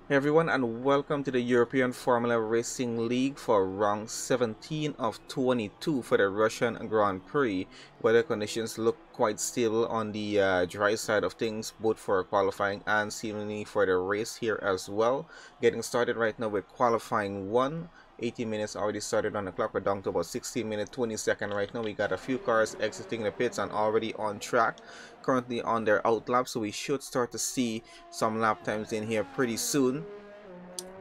Hey everyone, and welcome to the European Formula Racing League for round 17 of 22 for the Russian Grand Prix. Weather conditions look quite stable on the dry side of things, both for qualifying and seemingly for the race here as well. Getting started right now with qualifying 1. 18 minutes already started on the clock. We're down to about 16 minutes 20 seconds right now. We got a few cars exiting the pits and already on track, currently on their out lap, so we should start to see some lap times in here pretty soon.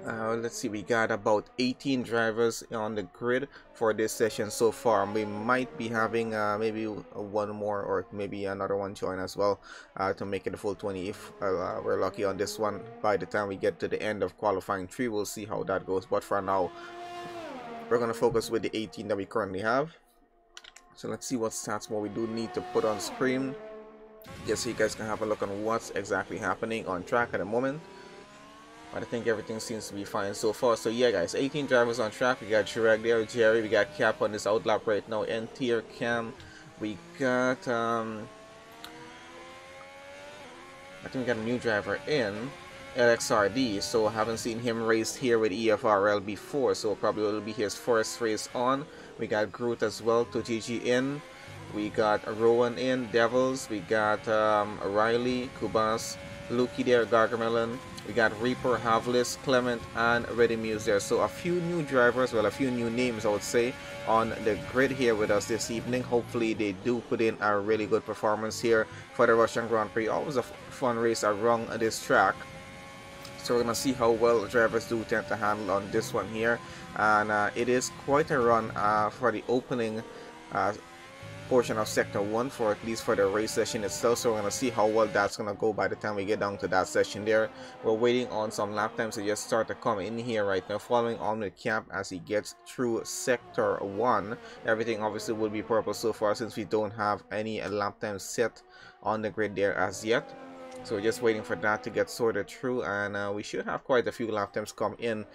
Let's see, we got about 18 drivers on the grid for this session so far. We might be having maybe one more or maybe another one join as well to make it a full 20 if we're lucky on this one. By the time we get to the end of qualifying 3, we'll see how that goes, but for now we're going to focus with the 18 that we currently have. So let's see what stats more we do need to put on screen, just so you guys can have a look on what's exactly happening on track at the moment. But I think everything seems to be fine so far. So yeah guys, 18 drivers on track. We got Chirag there, Jerry, we got Cap on this outlap right now, N-Tier, Cam, we got I think we got a new driver in LXRD, so I haven't seen him raced here with EFRL before, so probably will be his first race on. We got Groot as well, to GG in, we got Rowan in, Devils, we got Riley, Kubas, Luki there, Gargamel. We got Reaper, Havlis, Clement, and Ready Muse there. So a few new drivers, well, a few new names I would say, on the grid here with us this evening. Hopefully they do put in a really good performance here for the Russian Grand Prix. Always a fun race around this track. So we're going to see how well drivers do tend to handle on this one here. And it is quite a run for the opening portion of sector 1, for at least for the race session itself. So we're going to see how well that's going to go by the time we get down to that session there. We're waiting on some lap times to just start to come in here right now, following on with Cap as he gets through sector 1. Everything obviously will be purple so far, since we don't have any lap times set on the grid there as yet. So we're just waiting for that to get sorted through, and we should have quite a few lap times come in,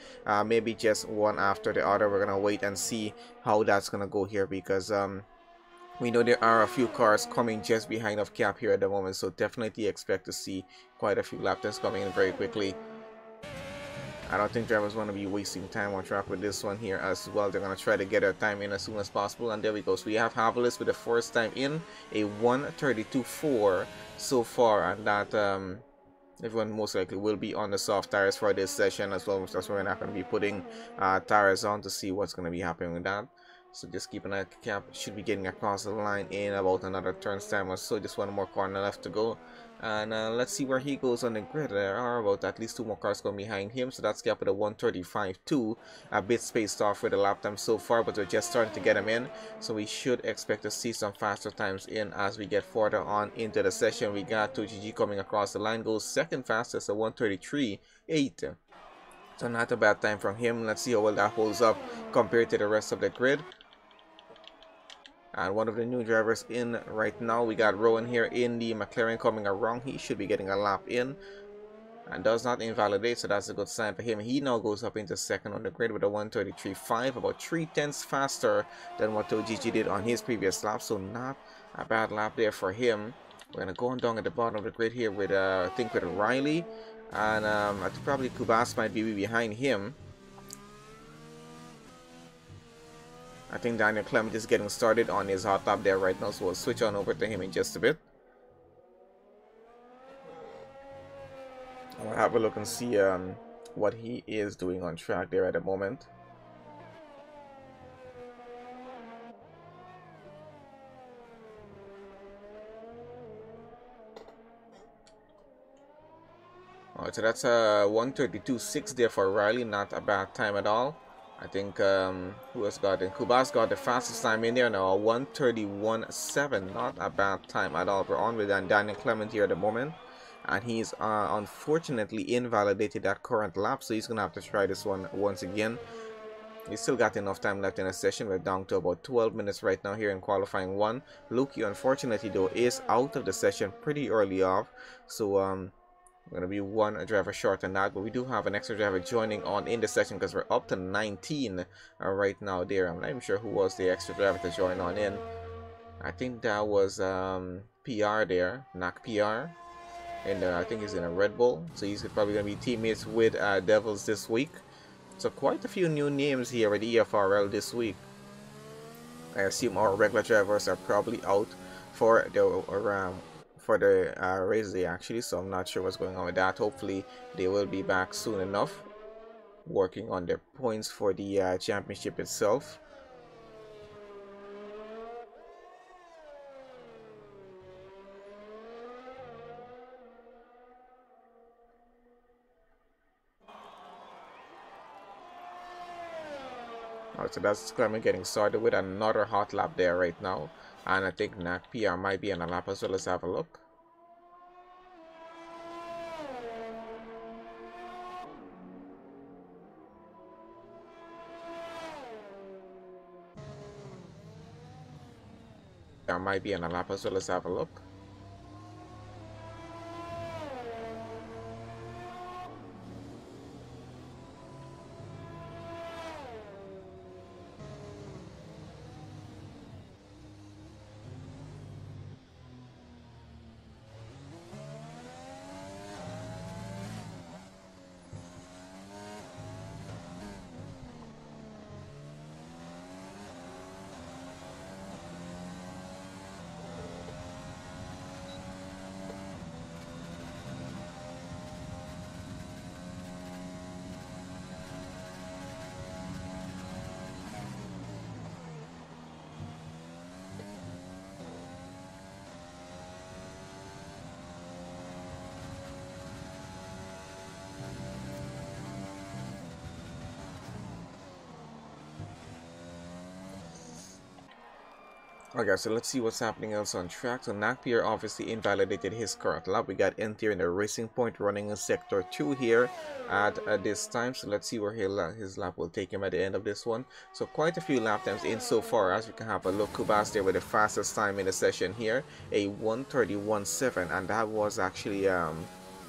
maybe just one after the other. We're gonna wait and see how that's gonna go here, because we know there are a few cars coming just behind of Cap here at the moment, so definitely expect to see quite a few lap times coming in very quickly. I don't think drivers want to be wasting time on track with this one here as well. They're going to try to get their time in as soon as possible, and there we go. So we have Havlis with the first time in, a 1:32.4 so far, and that everyone most likely will be on the soft tires for this session as well. That's why we're not going to be putting tires on to see what's going to be happening with that. So just keep an eye. Cap should be getting across the line in about another turn's time or so. Just one more corner left to go, and let's see where he goes on the grid. There are about at least 2 more cars going behind him, so that's Cap with a 1:35.2, a bit spaced off with the lap time so far, but we're just starting to get him in, so we should expect to see some faster times in as we get further on into the session. We got 2GG coming across the line, goes second fastest at 1:33.8. So not a bad time from him. Let's see how well that holds up compared to the rest of the grid. And one of the new drivers in right now, we got Rowan here in the McLaren coming around. He should be getting a lap in and does not invalidate, so that's a good sign for him. He now goes up into second on the grid with a 1:33.5, about 3/10 faster than what OGG did on his previous lap, so not a bad lap there for him. We're gonna go on down at the bottom of the grid here with I think with Riley, and I think probably Kubas might be behind him. I think Daniel Clement is getting started on his hot lap there right now, so we'll switch on over to him in just a bit. I'll have a look and see what he is doing on track there at the moment. Alright, so that's a 1:32.6 there for Riley, not a bad time at all. I think who has got it? Kubas got the fastest time in there now, 1:31.7, not a bad time at all. We're on with Daniel Clement here at the moment, and he's unfortunately invalidated that current lap, so he's gonna have to try this one once again. He's still got enough time left in the session. We're down to about 12 minutes right now here in qualifying 1. Luki, unfortunately though, is out of the session pretty early off, so we're going to be one driver short on that, but we do have an extra driver joining on in the session because we're up to 19 right now there. I'm not even sure who was the extra driver to join on in. I think that was PR there, NAC PR. and I think he's in a Red Bull, so he's probably going to be teammates with Devils this week. So quite a few new names here at EFRL this week. I assume our regular drivers are probably out for the race day actually, so I'm not sure what's going on with that. Hopefully they will be back soon enough, working on their points for the championship itself. Alright, so that's Clement getting started with another hot lap there right now. And I think NACPR might be on a lap as well. Let's have a look. There might be on a lap as well. Let's have a look. Okay, so let's see what's happening else on track. So NACPR obviously invalidated his current lap. We got Interior in the Racing Point running in Sector 2 here at this time. So let's see where his lap will take him at the end of this one. So quite a few lap times in so far. As we can have a look, Kubas there with the fastest time in the session here, a 1:31.7, and that was actually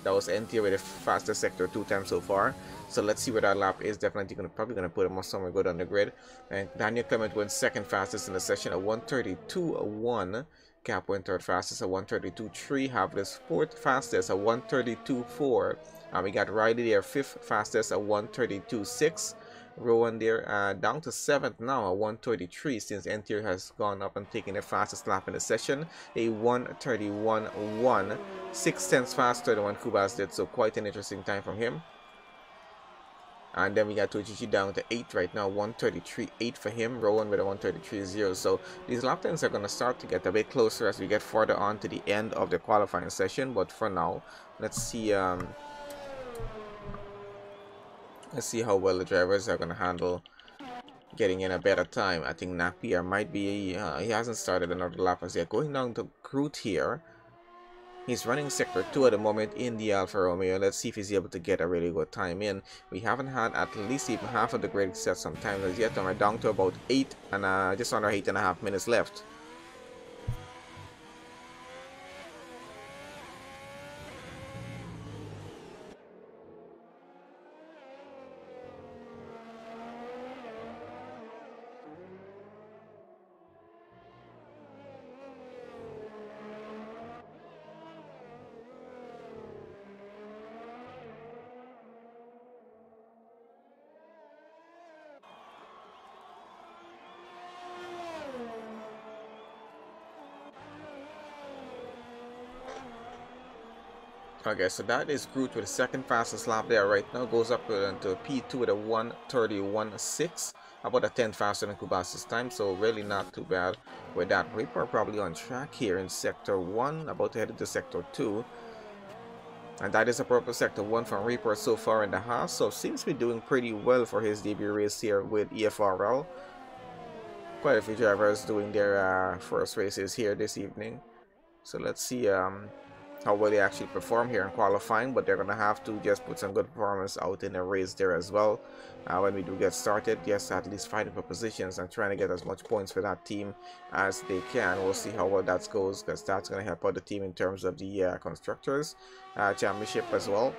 that was Interior with the fastest Sector 2 time so far. So let's see where that lap is. Definitely probably gonna put him on somewhere good on the grid. And Daniel Clement went second fastest in the session at 1:32.1. Cap went third fastest at 1:32.3. Havlis fourth fastest at 1:32.4. And we got Riley there fifth fastest at 1:32.6. Rowan there down to seventh now at 1:33, since Interior has gone up and taken the fastest lap in the session, a 1:31.1, 6/10 faster than what Kubas did. So quite an interesting time from him. And then we got Tochichi down to 8 right now, 1:33.8 for him, Rowan with a 1:33.0. So these lap times are going to start to get a bit closer as we get further on to the end of the qualifying session. But for now, let's see how well the drivers are going to handle getting in a better time. I think NACPR might be, he hasn't started another lap as yet. Going down to Groot here. He's running Sector 2 at the moment in the Alfa Romeo. Let's see if he's able to get a really good time in. We haven't had at least even half of the grid set some time as yet, and we're down to about 8 and just under 8.5 minutes left. Okay, so that is Groot with the second fastest lap there right now. Goes up to P2 with a 1:31.6. About a 10 faster than Kubas's time, so really not too bad with that. Reaper probably on track here in Sector 1, about to head into Sector 2. And that is a purple Sector 1 from Reaper so far in the house, so seems to be doing pretty well for his debut race here with EFRL. Quite a few drivers doing their first races here this evening. So let's see how well they actually perform here in qualifying, but they're going to have to just put some good performance out in the race there as well when we do get started. Yes, at least fighting for positions and trying to get as much points for that team as they can. We'll see how well that goes, because that's going to help out the team in terms of the Constructors Championship as well.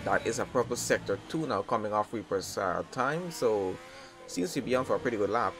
That is a purple Sector 2 now coming off Reaper's time, so seems to be on for a pretty good lap.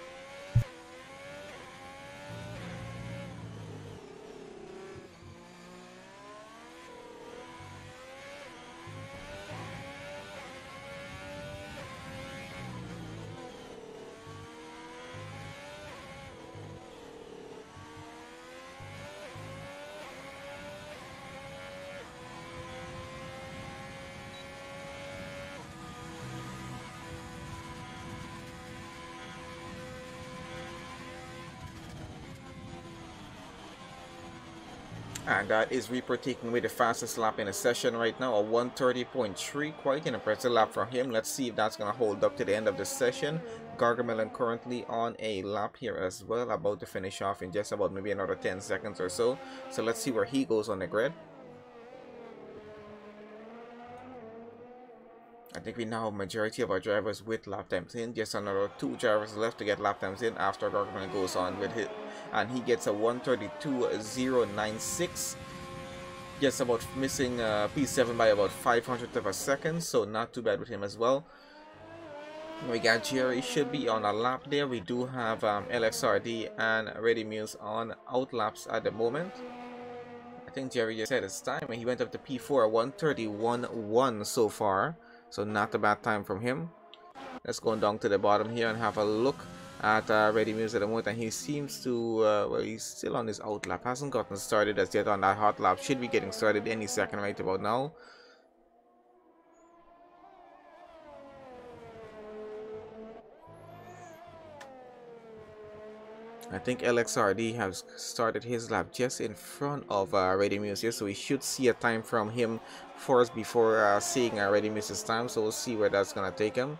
And that is Reaper taking away the fastest lap in the session right now, a 130.3. Quite an impressive lap from him. Let's see if that's going to hold up to the end of the session. Gargamel currently on a lap here as well, about to finish off in just about maybe another 10 seconds or so. So let's see where he goes on the grid. I think we now have majority of our drivers with lap times in. Just another 2 drivers left to get lap times in after Gargamel goes on with it. And he gets a 132.096. Just about missing P7 by about 500th of a second, so not too bad with him as well. We got Jerry should be on a lap there. We do have LXRD and Ready Muse on outlaps at the moment. I think Jerry just said his time and he went up to P4 131.1 so far, so not a bad time from him. Let's go down to the bottom here and have a look at Ready Muse at the moment, and he seems to well, he's still on his out lap, hasn't gotten started as yet on that hot lap. Should be getting started any second right about now. I think LXRD has started his lap just in front of Ready Muse here, so we should see a time from him first before seeing Ready Muse's time, so we'll see where that's gonna take him.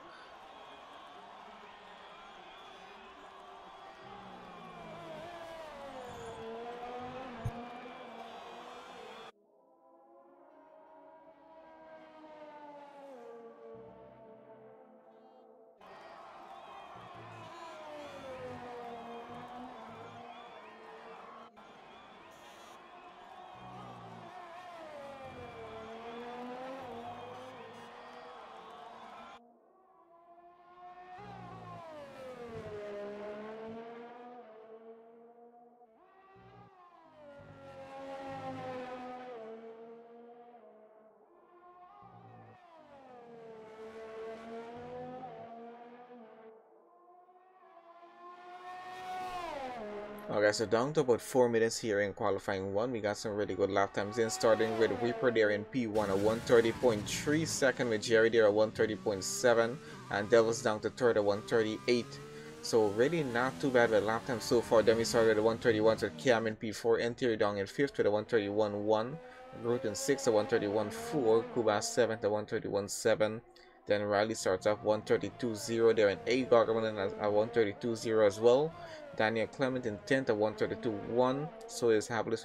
Okay, so down to about 4 minutes here in qualifying 1. We got some really good lap times in, starting with Reaper there in P1 at 130.3, second with Jerry there at 130.7, and Devil's down to third at 138. So really not too bad with lap time so far. Then we started at 131 with Cam in P4, Interior down in 5th with a 131.1, Groot in 6th at 131.4, Kuba 7th at 131.7. Then Riley starts off 132.0 there in 8, Gargamel at 132.0 as well. Daniel Clement in 10th at 132.1. So is Habilis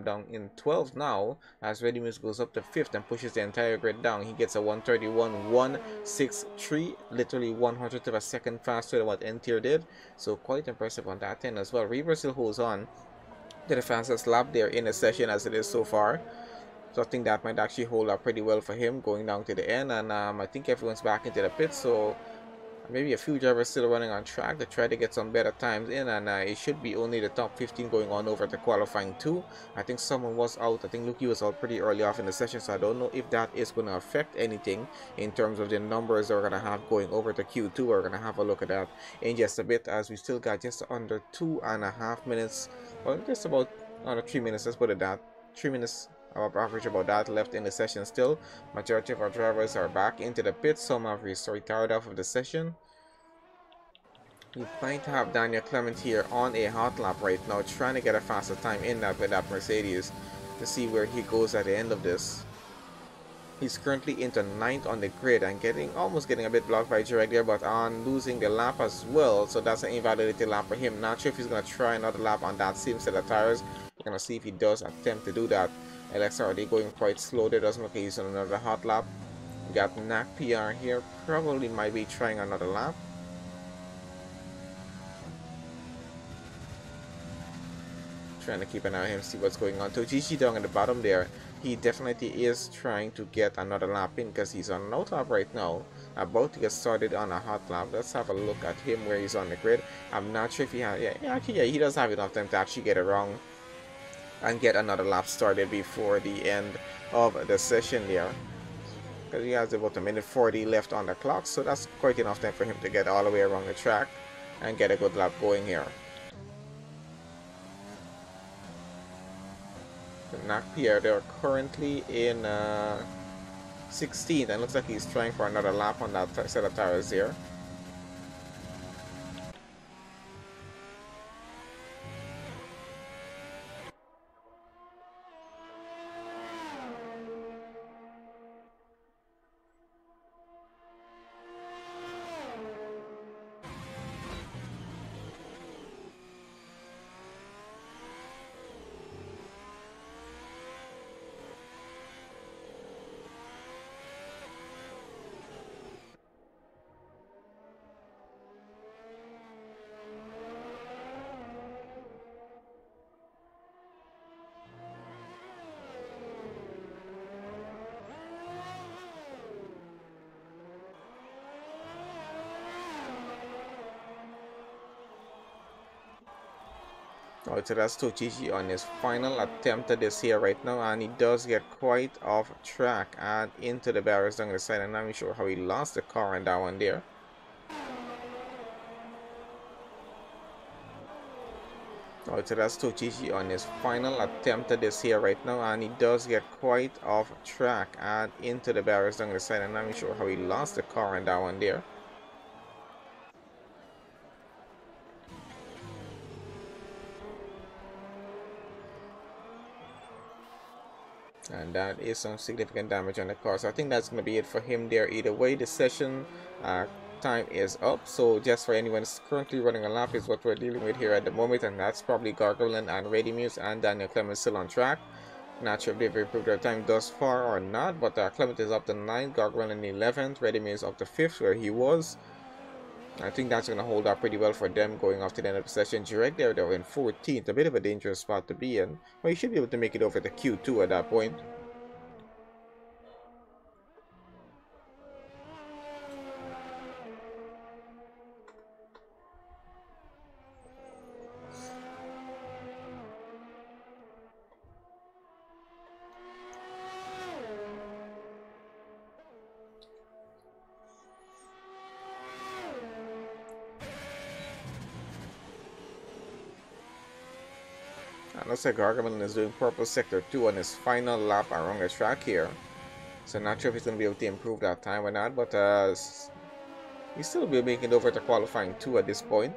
down in 12th now, as Ready Muse goes up to 5th and pushes the entire grid down. He gets a 131.163, literally 100th of a second faster than what N-Tier did. So quite impressive on that end as well. Reaver still holds on to the fastest lap there in the session as it is so far. So I think that might actually hold up pretty well for him going down to the end. And I think everyone's back into the pit, so maybe a few drivers still running on track to try to get some better times in, and it should be only the top 15 going on over to qualifying 2. I think someone was out. I think Luki was out pretty early off in the session, so I don't know if that is going to affect anything in terms of the numbers we're going to have going over to Q2. We're going to have a look at that in just a bit, as we still got just under 2.5 minutes, well, just about under 3 minutes, let's put it that, 3 minutes our average about that left in the session still. Majority of our drivers are back into the pit. Some have retired off of the session. We might have Daniel Clement here on a hot lap right now, trying to get a faster time in that with that Mercedes to see where he goes at the end of this. He's currently into 9th on the grid and almost getting a bit blocked by Jarek there, but on losing the lap as well. So that's an invalidated lap for him. Not sure if he's going to try another lap on that same set of tires. We're going to see if he does attempt to do that. LXRD going quite slow there, doesn't look like he's on another hot lap. We got NAC PR here, probably might be trying another lap. Trying to keep an eye on him, see what's going on. So GG down at the bottom there, he definitely is trying to get another lap in because he's on an out lap right now, about to get started on a hot lap. Let's have a look at him where he's on the grid. I'm not sure if he has, yeah, he does have enough time to actually get it wrong and get another lap started before the end of the session there, because he has about a minute 40 left on the clock, so that's quite enough time for him to get all the way around the track and get a good lap going here. NAC Pierre, they're currently in 16th, and looks like he's trying for another lap on that set of tires here. Alright, so that's Tochichi on his final attempt at this here right now, and he does get quite off track and into the barriers down the side. I'm not even sure how he lost the car on that one there. Alright, so that's Tochichi on his final attempt at this here right now, and he does get quite off track and into the barriers down the side. I'm not even sure how he lost the car on that one there. And that is some significant damage on the car, so I think that's going to be it for him there. Either way, the session time is up, so just for anyone who's currently running a lap is what we're dealing with here at the moment, and that's probably Gargoylen and Radimuse and Daniel Clement still on track. Not sure if they've improved their time thus far or not, but Clement is up to 9th, Gargoylen 11th, Radimuse up to 5th where he was. I think that's going to hold up pretty well for them going off to the end of the session. Direct there, they're in 14th, a bit of a dangerous spot to be in, but you should be able to make it over to Q2 at that point. Looks like Gargamel is doing purple sector 2 on his final lap around the track here. So not sure if he's going to be able to improve that time or not, but he still will be making it over to qualifying 2 at this point.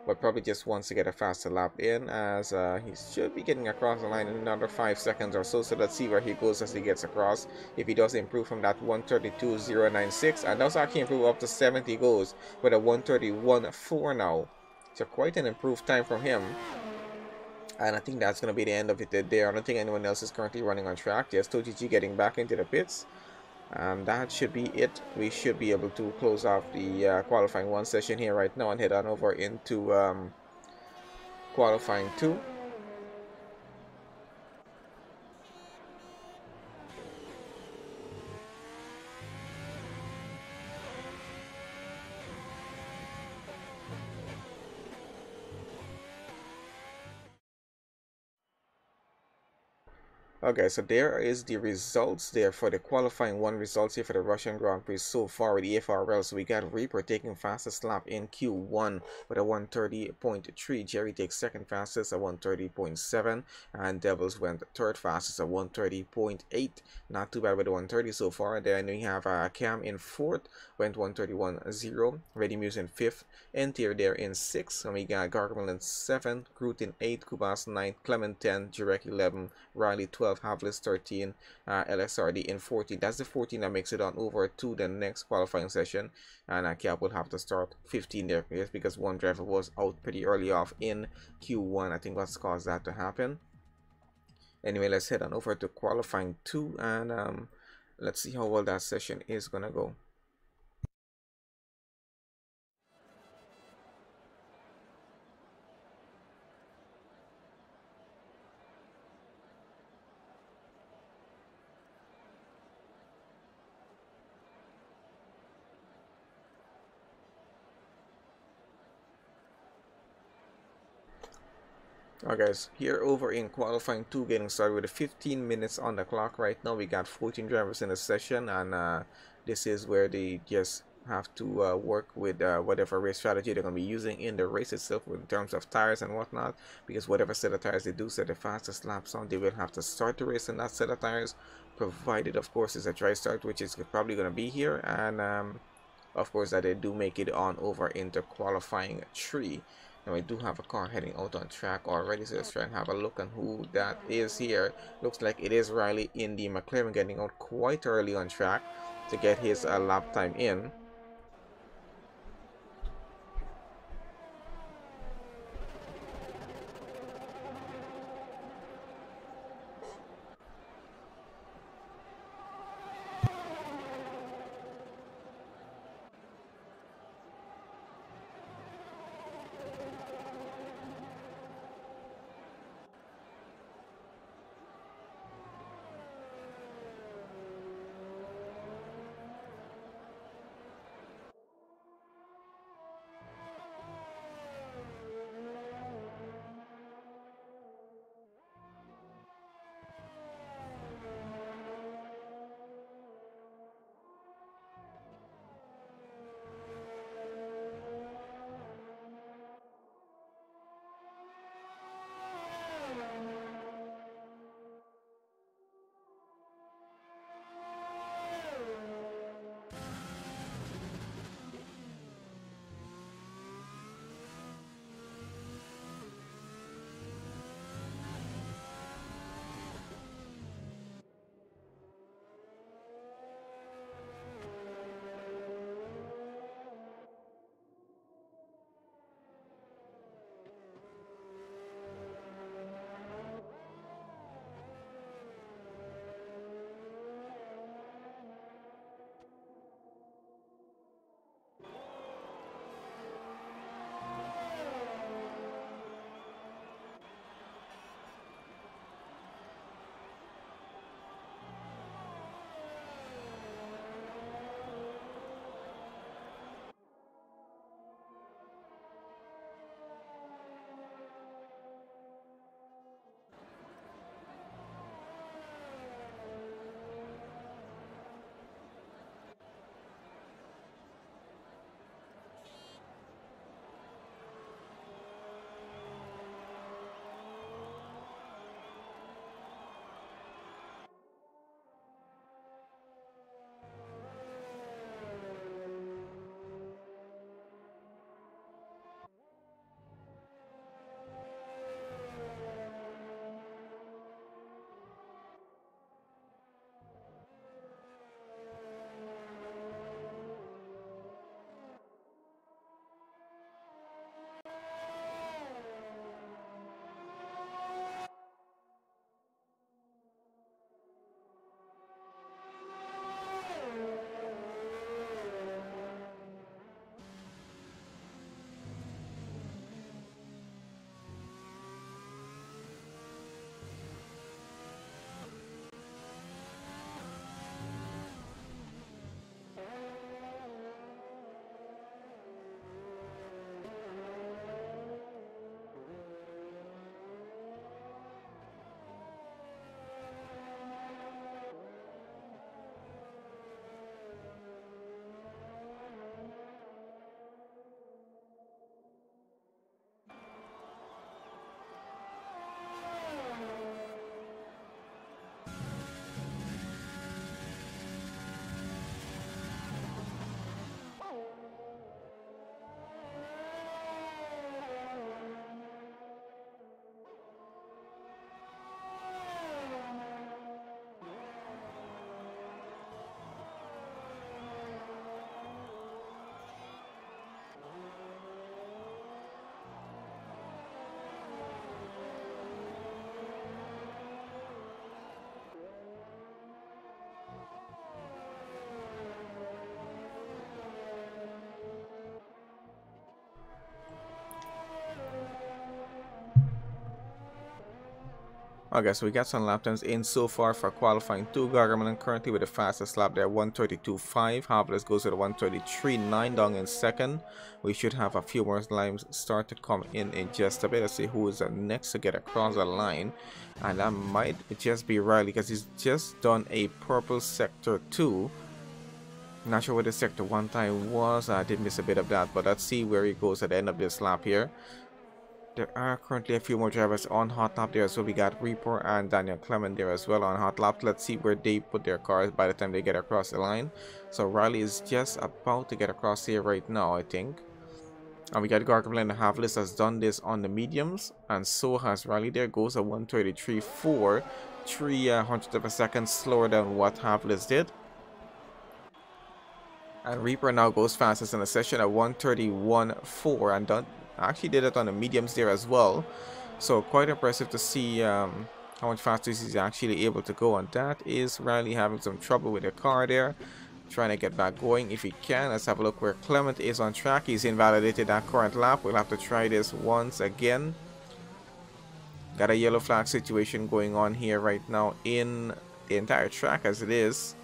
But probably just wants to get a faster lap in, as he should be getting across the line in another 5 seconds or so. So let's see where he goes as he gets across. If he does improve from that 132.096, and does actually improve up to 70 goes with a 131.4 now. So quite an improved time from him. And I think that's going to be the end of it there. I don't think anyone else is currently running on track. Just Tochichi getting back into the pits. And that should be it. We should be able to close off the qualifying 1 session here right now and head on over into qualifying 2. Okay, so there is the results there for the qualifying 1 results here for the Russian Grand Prix so far with EFRL. So we got Reaper taking fastest lap in Q1 with a 130.3. Jerry takes second fastest at 130.7, and Devils went third fastest at 130.8. Not too bad with the 130 so far. Then we have Cam in fourth, went 131.0. Ready Muse in fifth, Entier there in sixth. And we got Gargamel in seventh, Groot in eighth, Kubas 9th, Clement 10, Jurek 11, Riley 12. Havlis 13, LXRD in 14. That's the 14 that makes it on over to the next qualifying session, and Cap will have to start 15 there, yes, because one driver was out pretty early off in Q1. I think what's caused that to happen. Anyway, let's head on over to qualifying 2, and let's see how well that session is gonna go. Alright guys, here over in qualifying 2, getting started with the 15 minutes on the clock right now. We got 14 drivers in the session, and this is where they just have to work with whatever race strategy they're going to be using in the race itself in terms of tires and whatnot, because whatever set of tires they do set the fastest laps on, they will have to start the race in that set of tires, provided of course it's a dry start, which is probably going to be here, and of course that they do make it on over into qualifying 3. And we do have a car heading out on track already, so let's try and have a look on who that is here. Looks like it is Riley in the McLaren getting out quite early on track to get his lap time in. Okay, so we got some lap times in so far for qualifying 2. Gargamel currently with the fastest lap there, 132.5. Havlis goes with a 133.9 down in second. We should have a few more lines start to come in just a bit. Let's see who is next to get across the line. And that might just be Riley because he's just done a purple sector 2. Not sure what the sector 1 time was. I did miss a bit of that, but let's see where he goes at the end of this lap here. There are currently a few more drivers on hot lap there, so we got Reaper and Daniel Clement there as well on hot lap. Let's see where they put their cars by the time they get across the line. So Riley is just about to get across here right now, I think. And we got Gargamel and the Havlis has done this on the mediums, and so has Riley. There goes a 133.4, 300th of a second slower than what Havlis did. And Reaper now goes fastest in the session at 131.4 and done. Actually did it on the mediums there as well, so quite impressive to see how much faster he's actually able to go. And that is Riley having some trouble with the car there, trying to get back going if he can. Let's have a look where Clement is on track. He's invalidated that current lap. We'll have to try this once again. Got a yellow flag situation going on here right now in the entire track as it is.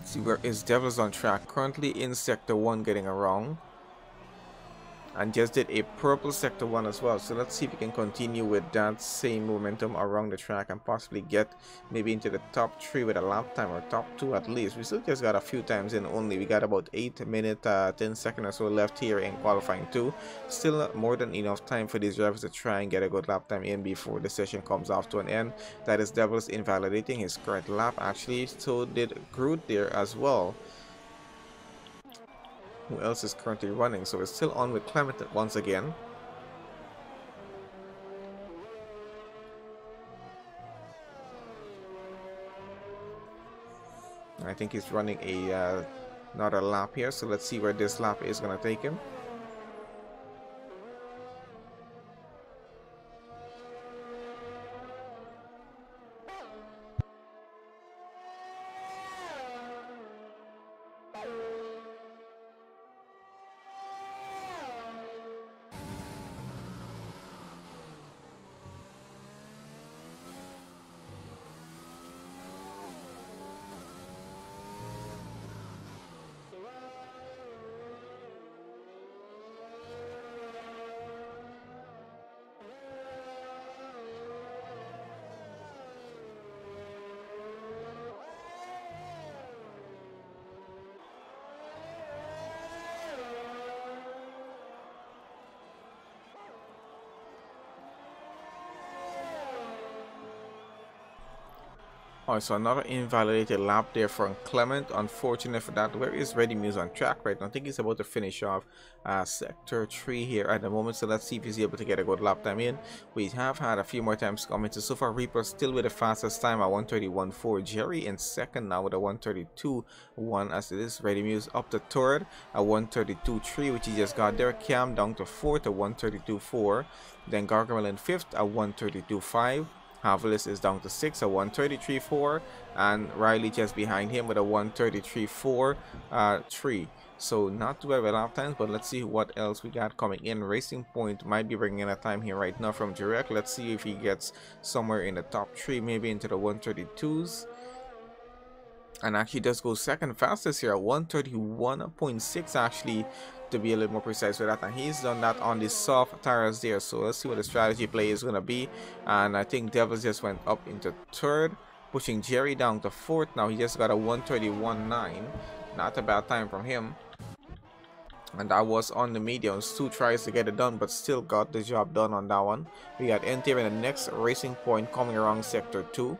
See where is Devils on track, currently in sector 1 getting around, and just did a purple sector 1 as well. So let's see if we can continue with that same momentum around the track and possibly get maybe into the top 3 with a lap time, or top 2 at least. We still just got a few times in only. We got about 8 minutes 10 seconds or so left here in qualifying 2. Still more than enough time for these drivers to try and get a good lap time in before the session comes off to an end. That is Devils invalidating his current lap. Actually, so did Groot there as well. Who else is currently running? So we're still on with Clement once again. I think he's running a another lap here, so let's see where this lap is going to take him. Oh, so another invalidated lap there from Clement. Unfortunate for that. Where is Ready Muse on track right now? I think he's about to finish off sector 3 here at the moment. So let's see if he's able to get a good lap time in. We have had a few more times coming. So far, Reaper still with the fastest time at 131.4. Jerry in second now with a 132.1 as it is. Ready Muse up to third at 132.3, which he just got there. Cam down to fourth at 132.4. Then Gargamel in fifth at 132.5. Havlis is down to 6 at 133.4, and Riley just behind him with a 133.4 3. So not too bad with lap times, but let's see what else we got coming in. Racing Point might be bringing in a time here right now from Direct. Let's see if he gets somewhere in the top 3, maybe into the 132s. And actually does go second fastest here at 131.6 actually, to be a little more precise with that, and he's done that on the soft tires there. So let's see what the strategy play is going to be. And I think Devils just went up into third, pushing Jerry down to fourth. Now he just got a 131.9, not a bad time from him, and that was on the mediums. 2 tries to get it done, but still got the job done on that one. We got NTR in the next Racing Point coming around sector 2.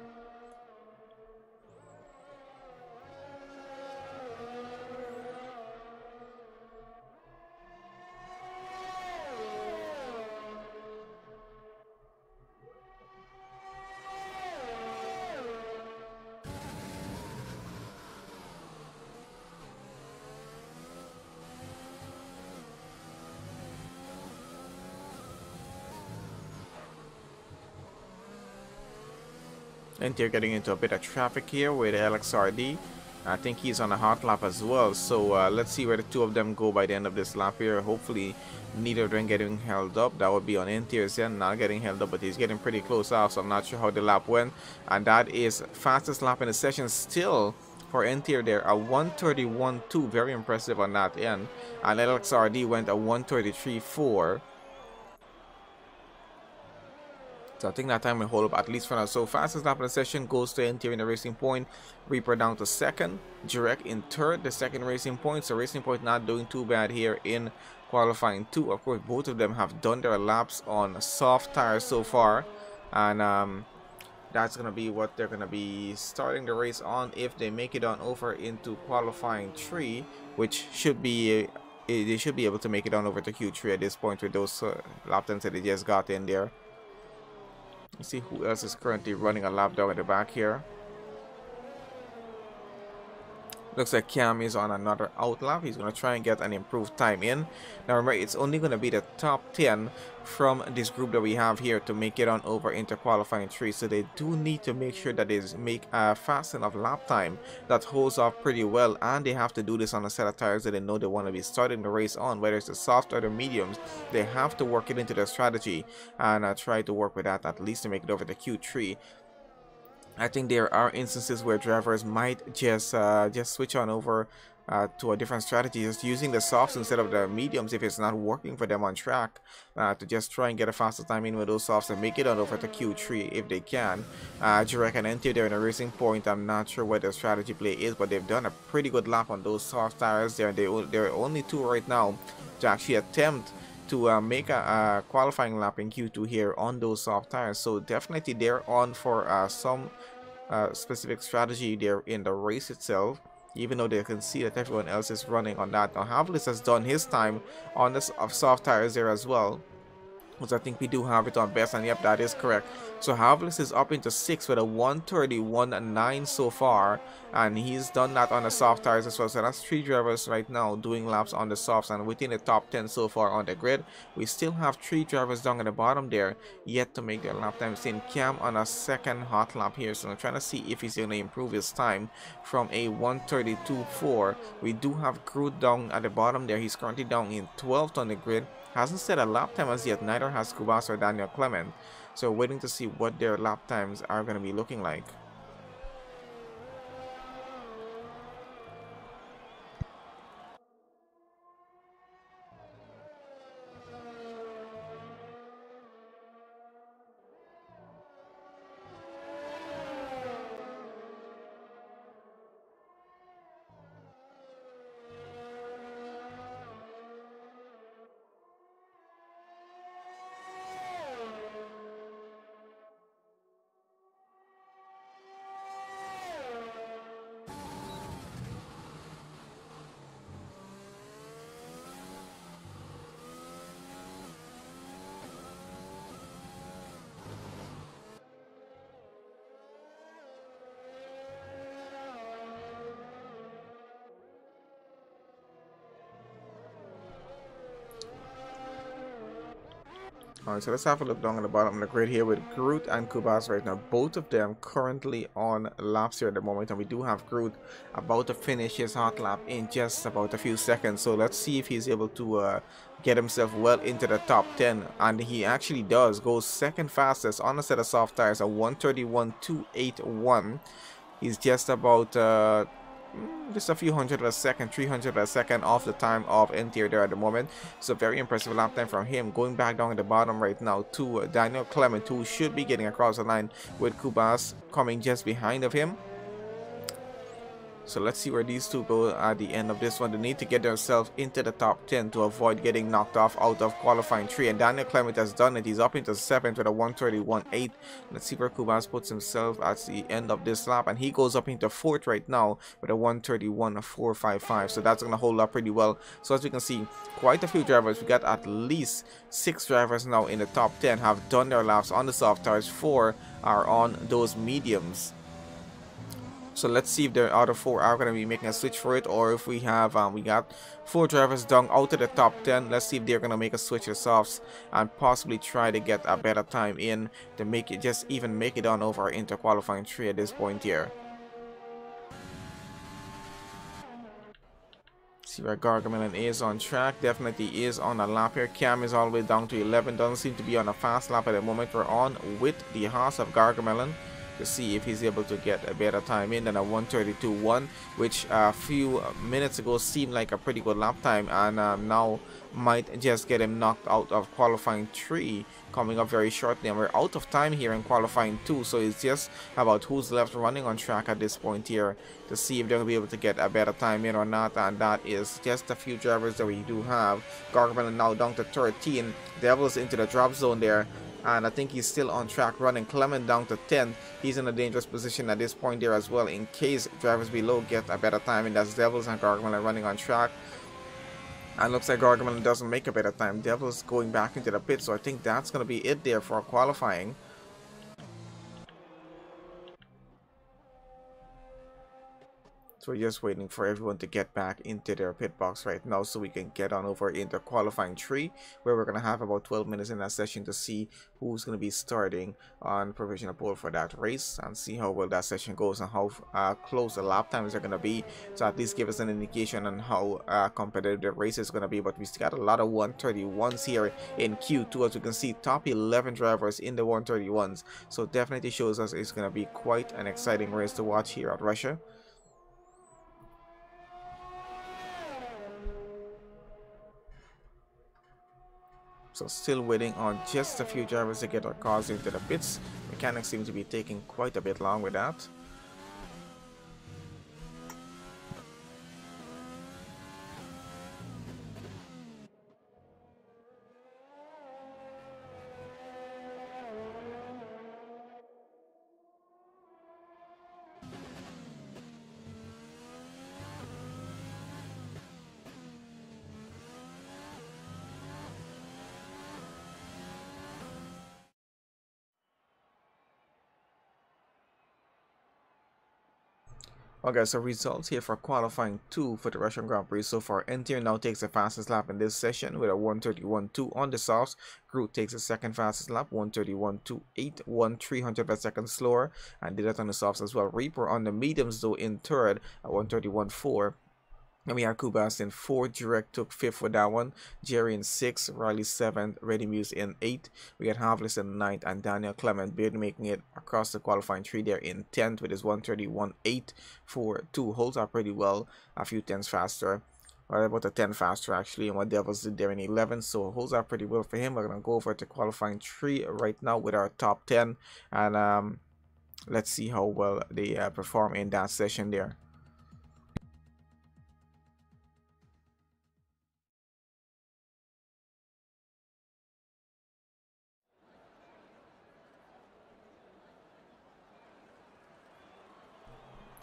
And they're getting into a bit of traffic here with LXRD. I think he's on a hot lap as well. So let's see where the two of them go by the end of this lap here. Hopefully neither of them getting held up. That would be on Intier's end, not getting held up, but he's getting pretty close off. So I'm not sure how the lap went. And that is fastest lap in the session still for Intier there, a 131.2. Very impressive on that end. And LXRD went a 133.4. So I think that time will hold up at least for now. So fastest lap of the session goes to Interior in the Racing Point. Reaper down to second. Direct in third, the second Racing Point. So Racing Point not doing too bad here in qualifying 2. Of course, both of them have done their laps on soft tires so far. And that's going to be what they're going to be starting the race on if they make it on over into qualifying 3, which should be... they should be able to make it on over to Q3 at this point with those lap times that they just got in there. Let's see who else is currently running a lap down at the back here. Looks like Cam is on another out lap. He's going to try and get an improved time in. Now remember, it's only going to be the top 10 from this group that we have here to make it on over into qualifying 3. So they do need to make sure that they make a fast enough lap time that holds off pretty well. And they have to do this on a set of tires that they know they want to be starting the race on, whether it's the soft or the mediums. They have to work it into their strategy and try to work with that at least to make it over the Q3. I think there are instances where drivers might just switch on over to a different strategy, just using the softs instead of the mediums if it's not working for them on track, to just try and get a faster time in with those softs and make it on over to Q3 if they can. Jurek and Enti there in a Racing Point. I'm not sure what their strategy play is, but they've done a pretty good lap on those soft tires there. They're only 2 right now to actually attempt to make a qualifying lap in Q2 here on those soft tires. So definitely they're on for some specific strategy there in the race itself, even though they can see that everyone else is running on that. Now Havlis has done his time on the soft tires there as well, because I think we do have it on best, and yep, that is correct. So Havlis is up into 6 with a 131.9 so far, and he's done that on the soft tires as well. So that's 3 drivers right now doing laps on the softs and within the top 10 so far on the grid. We still have 3 drivers down at the bottom there yet to make their lap time. Seeing Cam on a second hot lap here, so I'm trying to see if he's going to improve his time from a 132.4. We do have Groot down at the bottom there. He's currently down in 12th on the grid. Hasn't set a lap time as yet, neither has Kubas or Daniel Clement. So waiting to see what their lap times are going to be looking like. Alright, so let's have a look down at the bottom of the grid here with Groot and Kubas right now. Both of them currently on laps here at the moment, and we do have Groot about to finish his hot lap in just about a few seconds. So let's see if he's able to get himself well into the top 10, and he actually does. Goes second fastest on a set of soft tires, a 131.281. He's just about just a few hundred of a second, 300 of a second off the time of Interior there at the moment. So very impressive lap time from him. Going back down at the bottom right now to Daniel Clement, who should be getting across the line with Kubas coming just behind of him. So let's see where these two go at the end of this one. They need to get themselves into the top 10 to avoid getting knocked off out of qualifying 3. And Daniel Clement has done it. He's up into 7th with a 131.8. Let's see where Kubas puts himself at the end of this lap. And he goes up into 4th right now with a 131.455. So that's going to hold up pretty well. So as we can see, quite a few drivers. We got at least 6 drivers now in the top 10 have done their laps on the soft tires. 4 are on those mediums. So let's see if the other 4 are going to be making a switch for it, or if we have we got 4 drivers down out of the top 10. Let's see if they're going to make a switch to softs and possibly try to get a better time in to make it, just even make it on over into qualifying 3 at this point here. See where Gargamel is on track. Definitely is on a lap here. Cam is all the way down to 11. Doesn't seem to be on a fast lap at the moment. We're on with the horse of Gargamel to see if he's able to get a better time in than a 1:32.1, which a few minutes ago seemed like a pretty good lap time, and now might just get him knocked out of qualifying 3 coming up very shortly. And we're out of time here in qualifying 2, so it's just about who's left running on track at this point here to see if they're going to be able to get a better time in or not, and that is just a few drivers that we do have. Gargamel now down to 13. Devils into the drop zone there, and I think he's still on track running. Clement down to 10. He's in a dangerous position at this point there as well in case drivers below get a better time, and that's Devils and Gargamel running on track. And looks like Gargamel doesn't make a better time. Devils going back into the pit, so I think that's going to be it there for qualifying. So we're just waiting for everyone to get back into their pit box right now so we can get on over into qualifying 3, where we're going to have about 12 minutes in that session to see who's going to be starting on provisional pole for that race and see how well that session goes and how close the lap times are going to be, to at least give us an indication on how competitive the race is going to be. But we still got a lot of 131s here in Q2, as you can see, top 11 drivers in the 131s, so definitely shows us it's going to be quite an exciting race to watch here at Russia. So still waiting on just a few drivers to get our cars into the pits. Mechanics seem to be taking quite a bit long with that. Okay, so results here for qualifying 2 for the Russian Grand Prix so far. Entier now takes the fastest lap in this session with a 1:31.2 on the softs. Groot takes the second fastest lap, 1:31.28, 1/300 seconds slower, and did that on the softs as well. Reaper on the mediums though in third at 1:31.4. And we had Kubas in 4th, Direct took 5th for that one, Jerry in 6th, Riley 7th, Ready Muse in 8th, we had Havlis in 9th, and Daniel Clement barely making it across the qualifying 3 there in 10th with his 1:31.8 for 2. Holds up pretty well, a few tenths faster, or about a 10 faster actually, and what Devils did there in 11th, so holds up pretty well for him. We're going to go over to qualifying 3 right now with our top 10, and let's see how well they perform in that session there.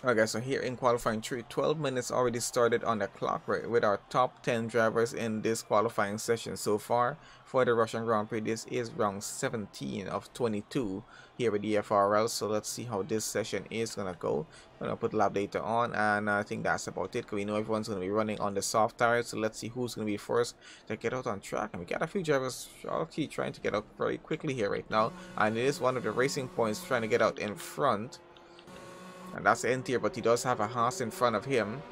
Okay, so here in qualifying 3, 12 minutes already started on the clock, right, with our top 10 drivers in this qualifying session so far for the Russian Grand Prix. This is round 17 of 22 here with EFRL, so let's see how this session is gonna go. I'm gonna put lap data on, and I think that's about it. We know everyone's gonna be running on the soft tires, so let's see who's gonna be first to get out on track. And we got a few drivers actually trying to get out very quickly here right now, and it is one of the racing points trying to get out in front. And that's Entier, but he does have a Haas in front of him.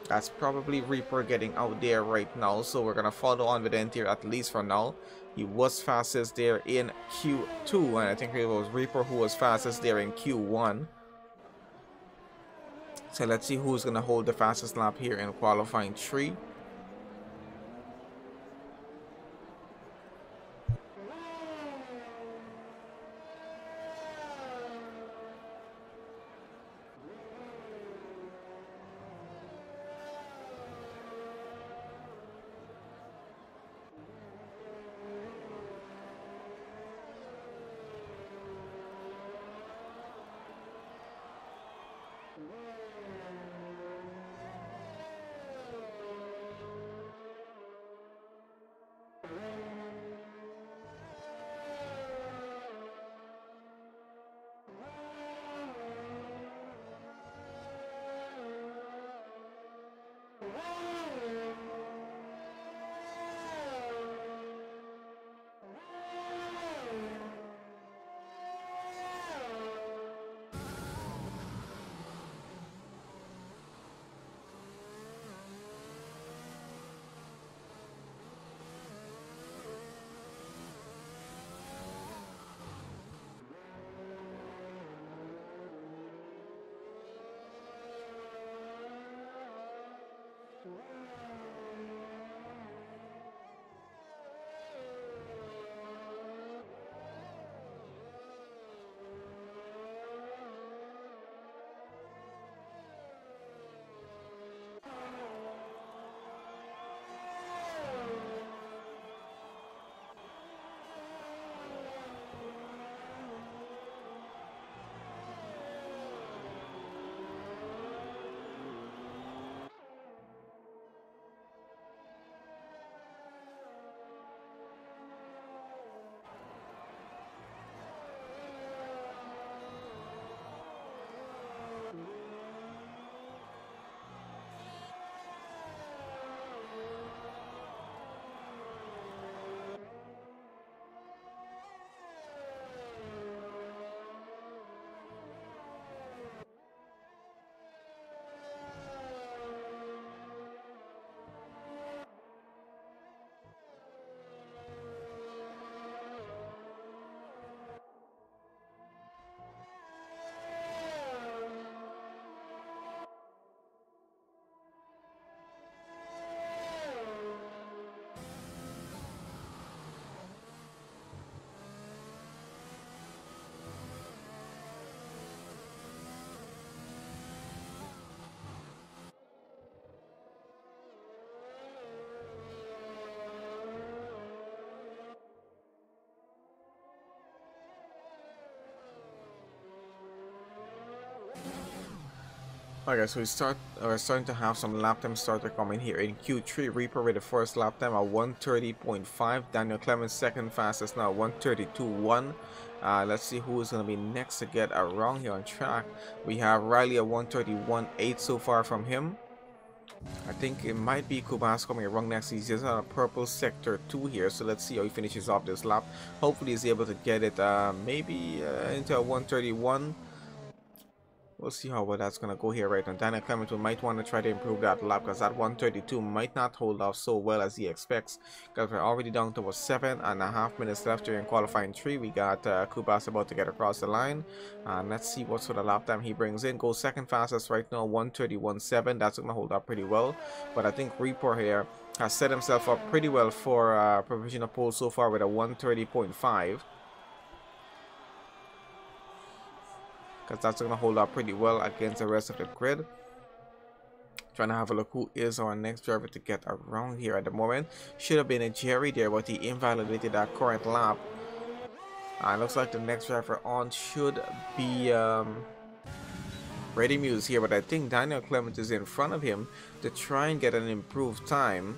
That's probably Reaper getting out there right now. So we're going to follow on with Entier at least for now. He was fastest there in Q2. And I think it was Reaper who was fastest there in Q1. So let's see who's going to hold the fastest lap here in qualifying 3. Okay, so we're starting to have some lap time starter coming here in Q3. Reaper with the first lap time at 1:30.5. Daniel Clemens second fastest now 1:32.1. Let's see who is going to be next to get around here on track. We have Riley at 1:31.8 so far from him. I think it might be Kubas coming around next. He's just on a purple sector 2 here, so let's see how he finishes off this lap. Hopefully he's able to get it maybe into a 1:31. We'll see how well that's going to go here right now. Daniel Clement might want to try to improve that lap because that 1:32 might not hold off so well as he expects, because we're already down to 7.5 minutes left during qualifying 3. We got Kubas about to get across the line, and let's see what sort of lap time he brings in. Goes second fastest right now, 1:31.7. That's going to hold up pretty well, but I think Reaper here has set himself up pretty well for provisional pole so far with a 1:30.5. because that's going to hold up pretty well against the rest of the grid. Trying to have a look who is our next driver to get around here at the moment. Should have been a Jerry there, but he invalidated that current lap. Looks like the next driver on should be Ready Muse here, but I think Daniel Clement is in front of him to try and get an improved time.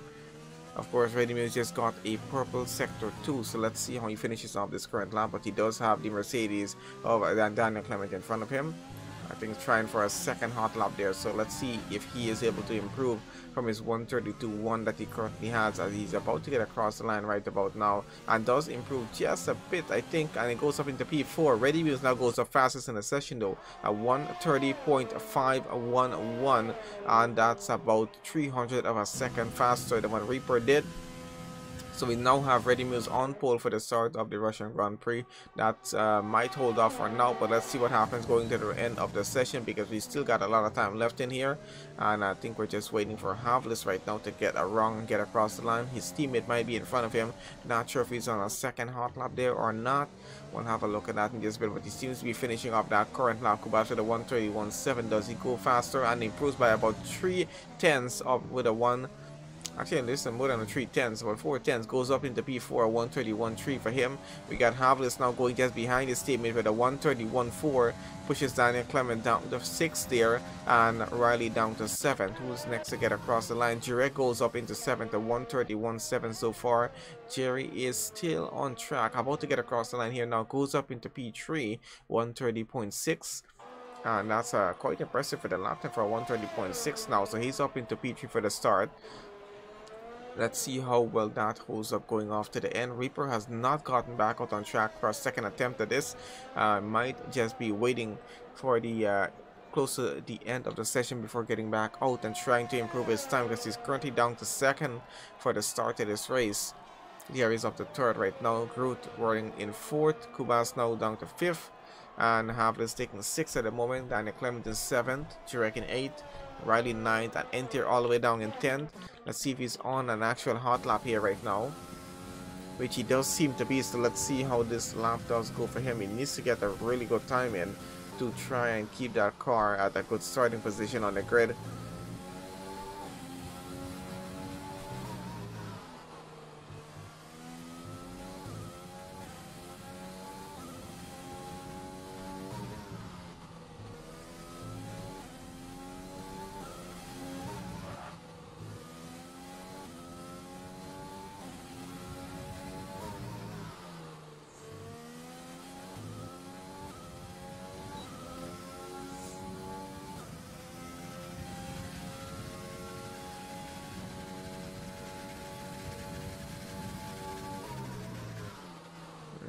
Of course, Ready Muse just got a purple sector 2, so let's see how he finishes off this current lap. But he does have the Mercedes of Daniel Clement in front of him. I think he's trying for a second hot lap there, so let's see if he is able to improve from his 1:32.1 that he currently has, as he's about to get across the line right about now, and does improve just a bit, I think, and it goes up into P4. Ready Muse now goes up fastest in the session though at 1:30.511, and that's about 300 of a second faster than what Reaper did. So we now have Ready Muse on pole for the start of the Russian Grand Prix. That might hold off for now, but let's see what happens going to the end of the session, because we still got a lot of time left in here, and I think we're just waiting for Havlis right now to get around and get across the line. His teammate might be in front of him. Not sure if he's on a second hot lap there or not. We'll have a look at that in just a bit, but he seems to be finishing up that current lap. Kubas with a 1:31.7. Does he go faster and improves by about 3/10 up with a 1? Actually, listen, more than a 3/10, about 4/10 goes up into P4, 1:31.3 for him. We got Havlis now going just behind his teammate with a 1:31.4, pushes Daniel Clement down to 6th there, and Riley down to 7th. Who's next to get across the line? Jurek goes up into 7th at 1:31.7 so far. Jerry is still on track, about to get across the line here now, goes up into P3, 1:30.6. And that's quite impressive for the lap time for a 1:30.6 now, so he's up into P3 for the start. Let's see how well that holds up going off to the end. Reaper has not gotten back out on track for a second attempt at this. Might just be waiting for the close to the end of the session before getting back out and trying to improve his time, because he's currently down to 2nd for the start of this race. Here he's up to 3rd right now. Groot running in 4th. Kubas now down to 5th. And Havlis taking 6th at the moment. Daniel Clement is 7th. Jurek in 8th. Riley 9th, and Enter all the way down in 10th. Let's see if he's on an actual hot lap here right now, which he does seem to be. So let's see how this lap does go for him. He needs to get a really good time in to try and keep that car at a good starting position on the grid.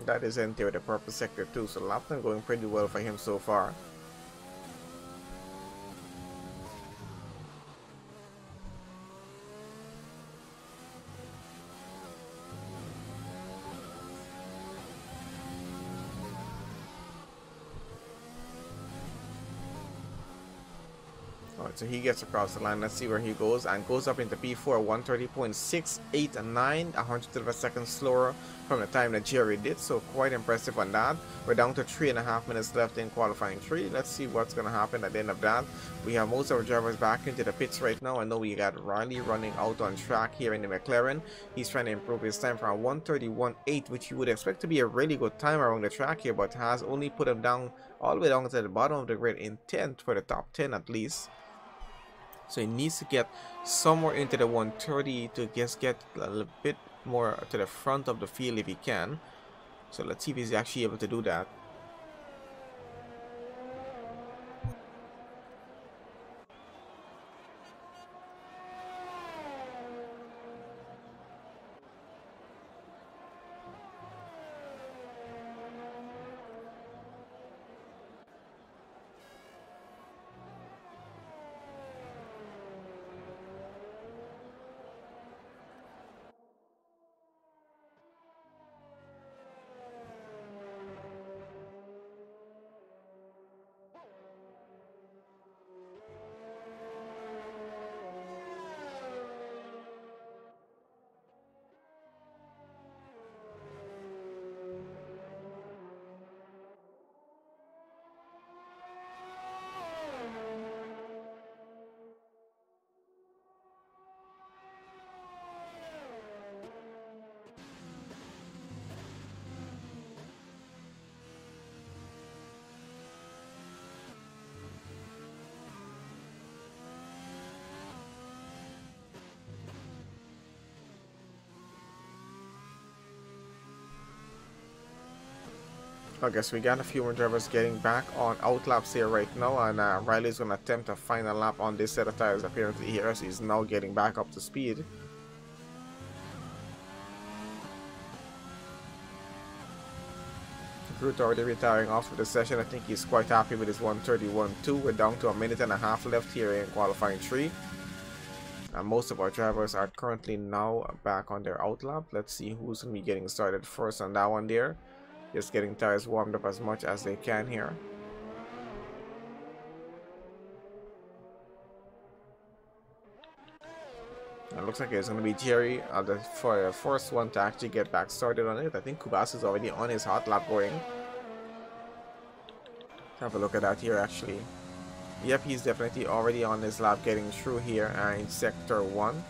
That is Enter the purple sector too, so lap time going pretty well for him so far. Alright, so he gets across the line. Let's see where he goes, and goes up into P4, 130.689, 100th of a second slower from the time that Jerry did, so quite impressive on that. We're down to 3.5 minutes left in qualifying 3. Let's see what's going to happen at the end of that. We have most of our drivers back into the pits right now. I know we got Riley running out on track here in the McLaren. He's trying to improve his time from 131.8, which you would expect to be a really good time around the track here, but has only put him down all the way down to the bottom of the grid in 10th for the top 10 at least. So he needs to get somewhere into the 130 to just get a little bit more to the front of the field if he can. So let's see if he's actually able to do that. I guess we got a few more drivers getting back on outlaps here right now, and Riley's going to attempt a final lap on this set of tires apparently here, as he's now getting back up to speed. Groot already retiring off for the session. I think he's quite happy with his 131.2. We're down to a minute and a half left here in qualifying 3. And most of our drivers are currently now back on their outlap. Let's see who's going to be getting started first on that one there. Just getting tires warmed up as much as they can here. It looks like it's going to be Jerry for the first one to actually get back started on it. I think Kubas is already on his hot lap going. Have a look at that here actually. Yep, he's definitely already on his lap getting through here in sector 1.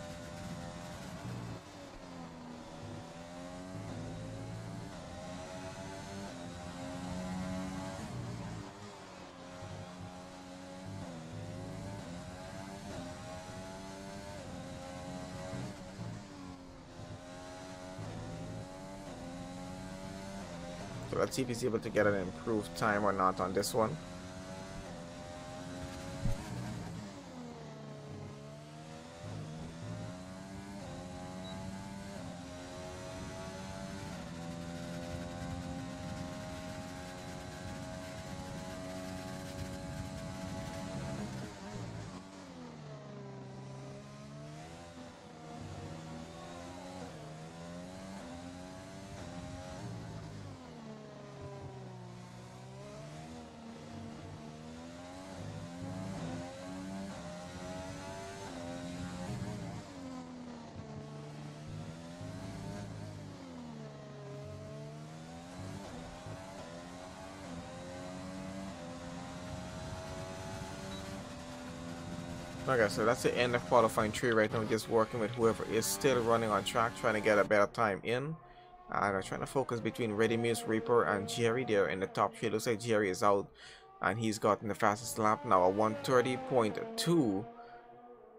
So let's see if he's able to get an improved time or not on this one. Okay, so that's the end of qualifying 3 right now. We're just working with whoever is still running on track, trying to get a better time in. And I'm trying to focus between Ready Muse, Reaper, and Jerry there in the top 3. Looks like Jerry is out, and he's gotten the fastest lap now, a 130.2.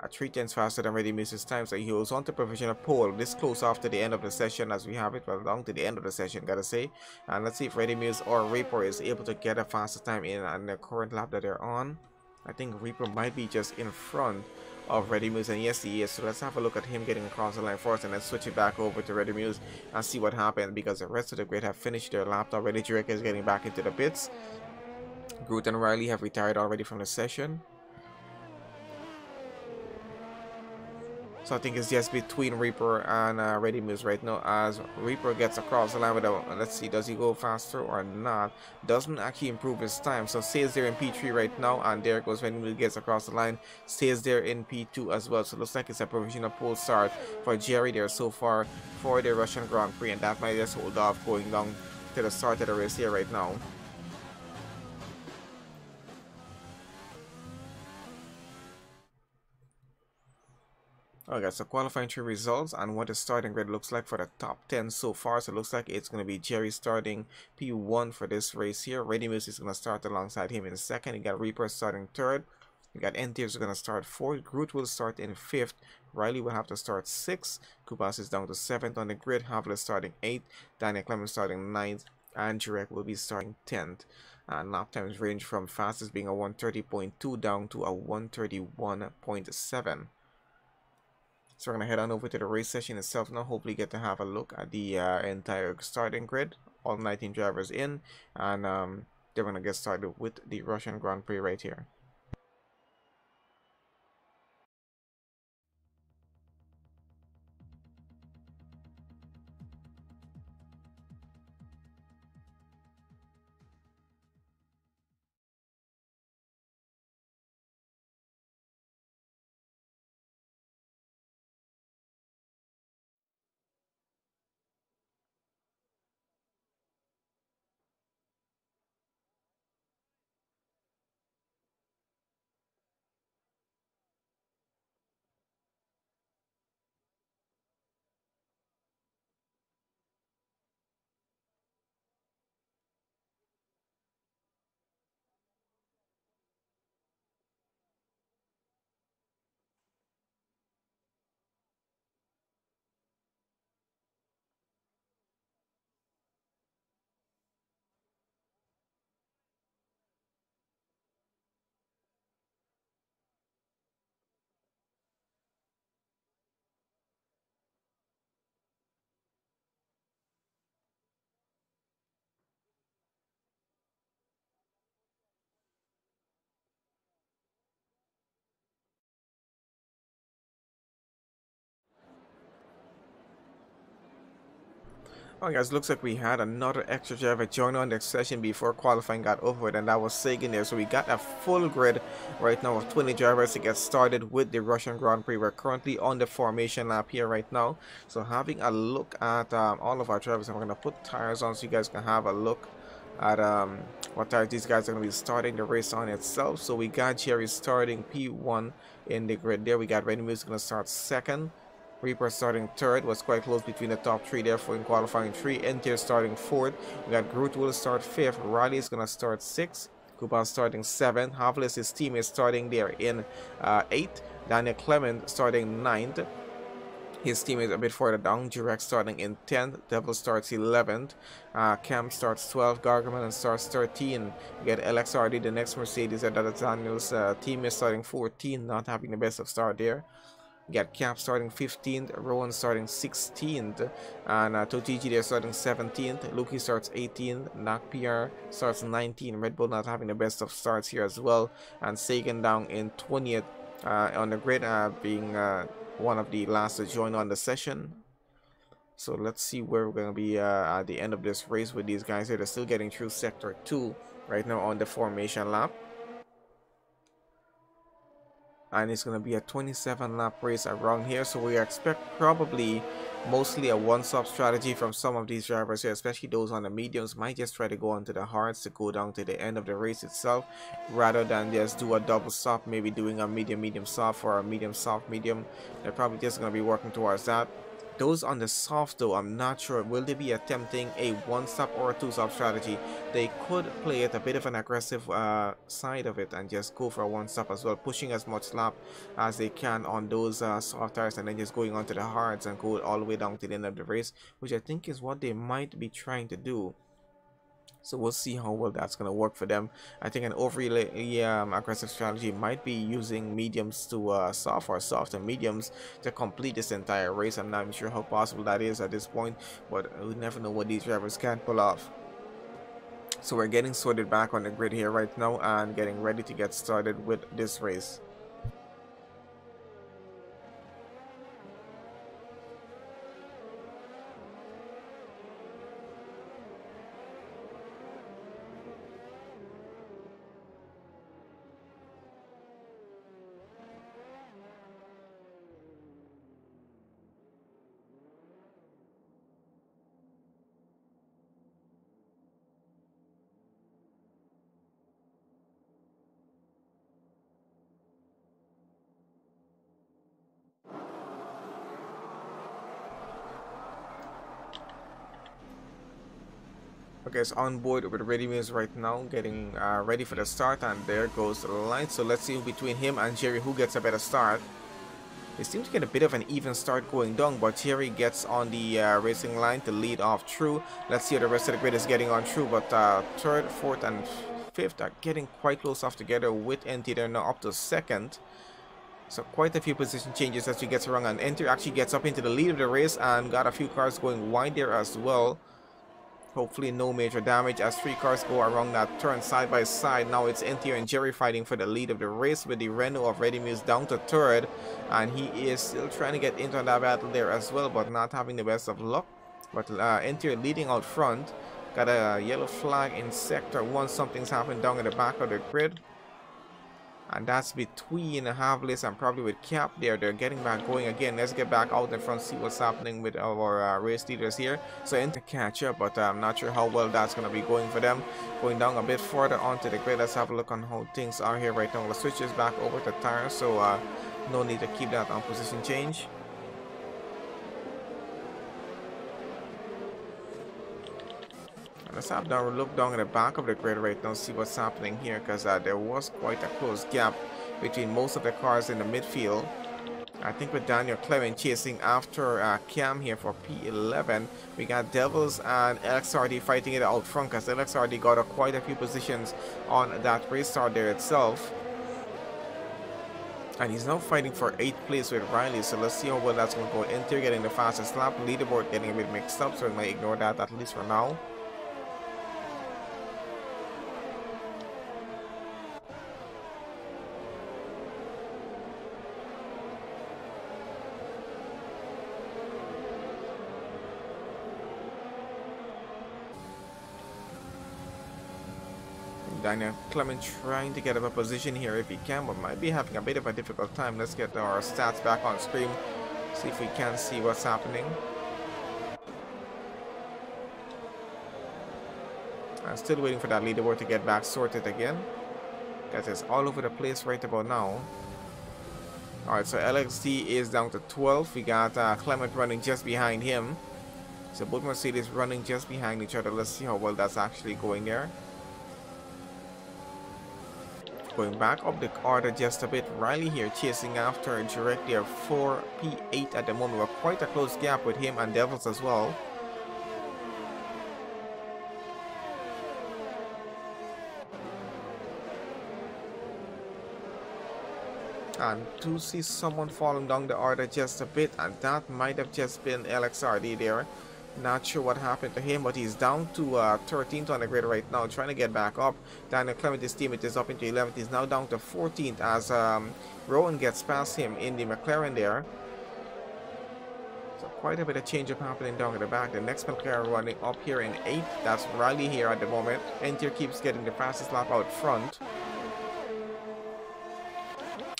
At 3 tenths faster than Ready Muse's time, so he was on to provisional pole this close after the end of the session as we have it, well, down to the end of the session, gotta say. And let's see if Ready Muse or Reaper is able to get a faster time in on the current lap that they're on. I think Reaper might be just in front of Ready Muse, and yes he is, so let's have a look at him getting across the line first and then switch it back over to Ready Muse and see what happened, because the rest of the grid have finished their lap already. Drake is getting back into the pits. Groot and Riley have retired already from the session. So I think it's just between Reaper and Ready Muse right now, as Reaper gets across the line with a, let's see, does he go faster or not? Doesn't actually improve his time, so stays there in P3 right now, and there goes Ready Muse, gets across the line, stays there in P2 as well. So it looks like it's a provisional pole start for Jerry there so far for the Russian Grand Prix, and that might just hold off going down to the start of the race here right now. Okay, so qualifying 3 results and what the starting grid looks like for the top 10 so far. So it looks like it's going to be Jerry starting P1 for this race here. Ready Muse is going to start alongside him in second. You got Reaper starting third. You got NTS going to start fourth. Groot will start in fifth. Riley will have to start sixth. Kubas is down to seventh on the grid. Havler starting eighth. Daniel Clemens starting ninth. And Jurek will be starting 10th. And lap times range from fastest being a 130.2 down to a 131.7. So we're going to head on over to the race session itself now. Hopefully get to have a look at the entire starting grid. All 19 drivers in. And they're going to get started with the Russian Grand Prix right here. Oh guys, looks like we had another extra driver join on the session before qualifying got over with, and that was Sagan there. So we got a full grid right now of 20 drivers to get started with the Russian Grand Prix. We're currently on the formation lap here right now. So having a look at all of our drivers, and we're going to put tires on so you guys can have a look at what tires these guys are going to be starting the race on itself. So we got Jerry starting P1 in the grid there. We got Ready Muse going to start second. Reaper starting third, was quite close between the top 3 there for in qualifying 3. Entier starting fourth. We got Groot will start fifth. Riley is gonna start sixth. Kuban starting seventh. Havlis, his team is starting there in eighth. Daniel Clement starting ninth. His team is a bit further down. Jurek starting in 10th. Devil starts 11th. Cam starts 12th. Gargamel starts 13th. We get LXRD, the next Mercedes at Daniel's team is starting 14th, not having the best of start there. We got Cap starting 15th, Rowan starting 16th, and Totiji there starting 17th, Luki starts 18th, Nak PR starts 19th, Red Bull not having the best of starts here as well, and Sagan down in 20th on the grid, being one of the last to join on the session. So let's see where we're going to be at the end of this race with these guys here. They're still getting through Sector 2 right now on the formation lap. and it's going to be a 27 lap race around here. So we expect probably mostly a one-stop strategy from some of these drivers here, especially those on the mediums. Might just try to go onto the hards to go down to the end of the race itself, rather than just do a double stop, maybe doing a medium soft or a medium soft medium. They're probably just going to be working towards that. Those on the soft though, I'm not sure. Will they be attempting a one-stop or a two-stop strategy? They could play it a bit of an aggressive side of it and just go for a one-stop as well, pushing as much lap as they can on those soft tires, and then just going onto the hards and go all the way down to the end of the race, which I think is what they might be trying to do. So we'll see how well that's going to work for them. I think an overly aggressive strategy might be using mediums to soft, or soft and mediums to complete this entire race. I'm not even sure how possible that is at this point, but we never know what these drivers can pull off. So we're getting sorted back on the grid here right now and getting ready to get started with this race. Okay, it's on board with Ready Meals right now, getting ready for the start, and there goes the line. So let's see between him and Jerry who gets a better start. They seem to get a bit of an even start going down, but Jerry gets on the racing line to lead off through. Let's see how the rest of the grid is getting on through, but third, fourth, and fifth are getting quite close off together, with NT there now up to second. So quite a few position changes as he gets around, and NT actually gets up into the lead of the race and got a few cars going wide there as well. Hopefully no major damage as 3 cars go around that turn side by side. Now it's NT and Jerry fighting for the lead of the race, with the Renault of Ready Meals down to third, and he is still trying to get into that battle there as well, but not having the best of luck. But NT leading out front, got a yellow flag in sector 1. Something's happened down in the back of the grid, and that's between Havlis and probably with Cap there. They're getting back going again. Let's get back out in front, see what's happening with our race leaders here. So in to catch up, but I'm not sure how well that's going to be going for them. Going down a bit further onto the grid, let's have a look on how things are here right now. Let's switch this back over to tires, so no need to keep that on position change. Let's have a look down at the back of the grid right now, see what's happening here, because there was quite a close gap between most of the cars in the midfield. I think with Daniel Clement chasing after Cam here for P11, we got Devils and LXRD fighting it out front, because LXRD got quite a few positions on that race start there itself. And he's now fighting for 8th place with Riley, so let's see how well that's going to go. Inter getting the fastest lap, leaderboard getting a bit mixed up, so we might ignore that at least for now. Daniel Clement trying to get up a position here if he can, but might be having a bit of a difficult time. Let's get our stats back on screen, see if we can see what's happening. I'm still waiting for that leaderboard to get back sorted again, because it's all over the place right about now. Alright, so LXD is down to 12. We got Clement running just behind him. So both Mercedes running just behind each other. Let's see how well that's actually going there. Going back up the order just a bit, Riley here chasing after directly a 4P8 at the moment. We're quite a close gap with him and Devils as well. And to see someone falling down the order just a bit, and that might have just been LXRD there. Not sure what happened to him, but he's down to 13th on the grid right now, trying to get back up. Daniel Clement, his teammate, is up into 11th. He's now down to 14th as Rowan gets past him in the McLaren there. So quite a bit of change up happening down at the back. The next McLaren running up here in 8th. That's Riley here at the moment. Entier keeps getting the fastest lap out front.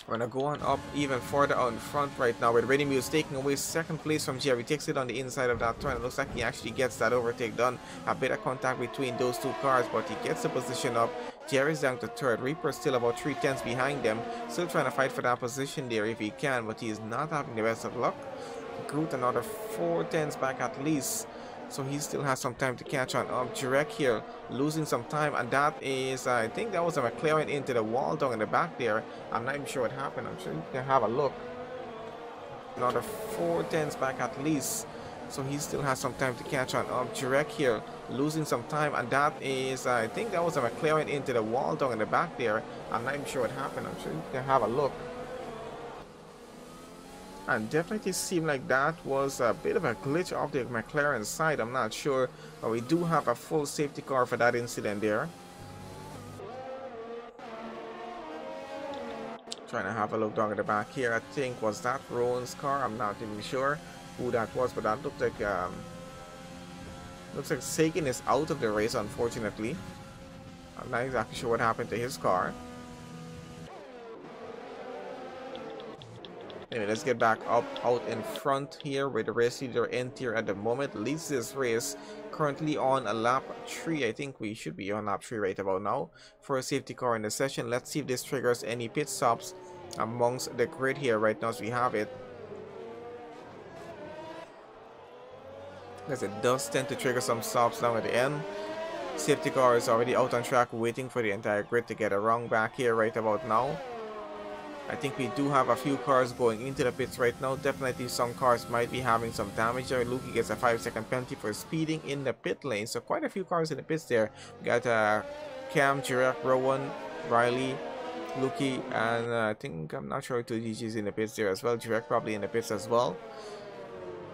We're gonna go on up even further out in front right now with Ready Muse taking away second place from Jerry. Takes it on the inside of that turn. It looks like he actually gets that overtake done. A bit of contact between those two cars, but he gets the position up. Jerry's down to third. Reaper still about 3 tenths behind them. Still trying to fight for that position there if he can, but he is not having the best of luck. Groot another 4 tenths back at least. So he still has some time to catch on up. Jurek here losing some time, and that is, I think that was a McLaren into the wall down in the back there. I'm not even sure what happened. I'm sure you can have a look. Another 4 tenths back at least. So he still has some time to catch on up. Jurek here losing some time, and that is, I think that was a McLaren into the wall down in the back there. I'm not even sure what happened. I'm sure you can have a look. And definitely seemed like that was a bit of a glitch off the McLaren side. I'm not sure, but we do have a full safety car for that incident there. Trying to have a look down at the back here. I think, was that Rowan's car? I'm not even sure who that was, but that looked like Sagan is out of the race, unfortunately. I'm not exactly sure what happened to his car. Anyway, let's get back up out in front here with the race leader Entier at the moment. Leads this race currently on a lap 3. I think we should be on lap 3 right about now for a safety car in the session. Let's see if this triggers any pit stops amongst the grid here right now as we have it. Because it does tend to trigger some stops down at the end. Safety car is already out on track waiting for the entire grid to get around back here right about now. I think we do have a few cars going into the pits right now. Definitely some cars might be having some damage there. Luki gets a 5-second penalty for speeding in the pit lane. So quite a few cars in the pits there. We got Cam, Jurek, Rowan, Riley, Luki, and I think, I'm not sure 2DG's in the pits there as well. Jurek probably in the pits as well.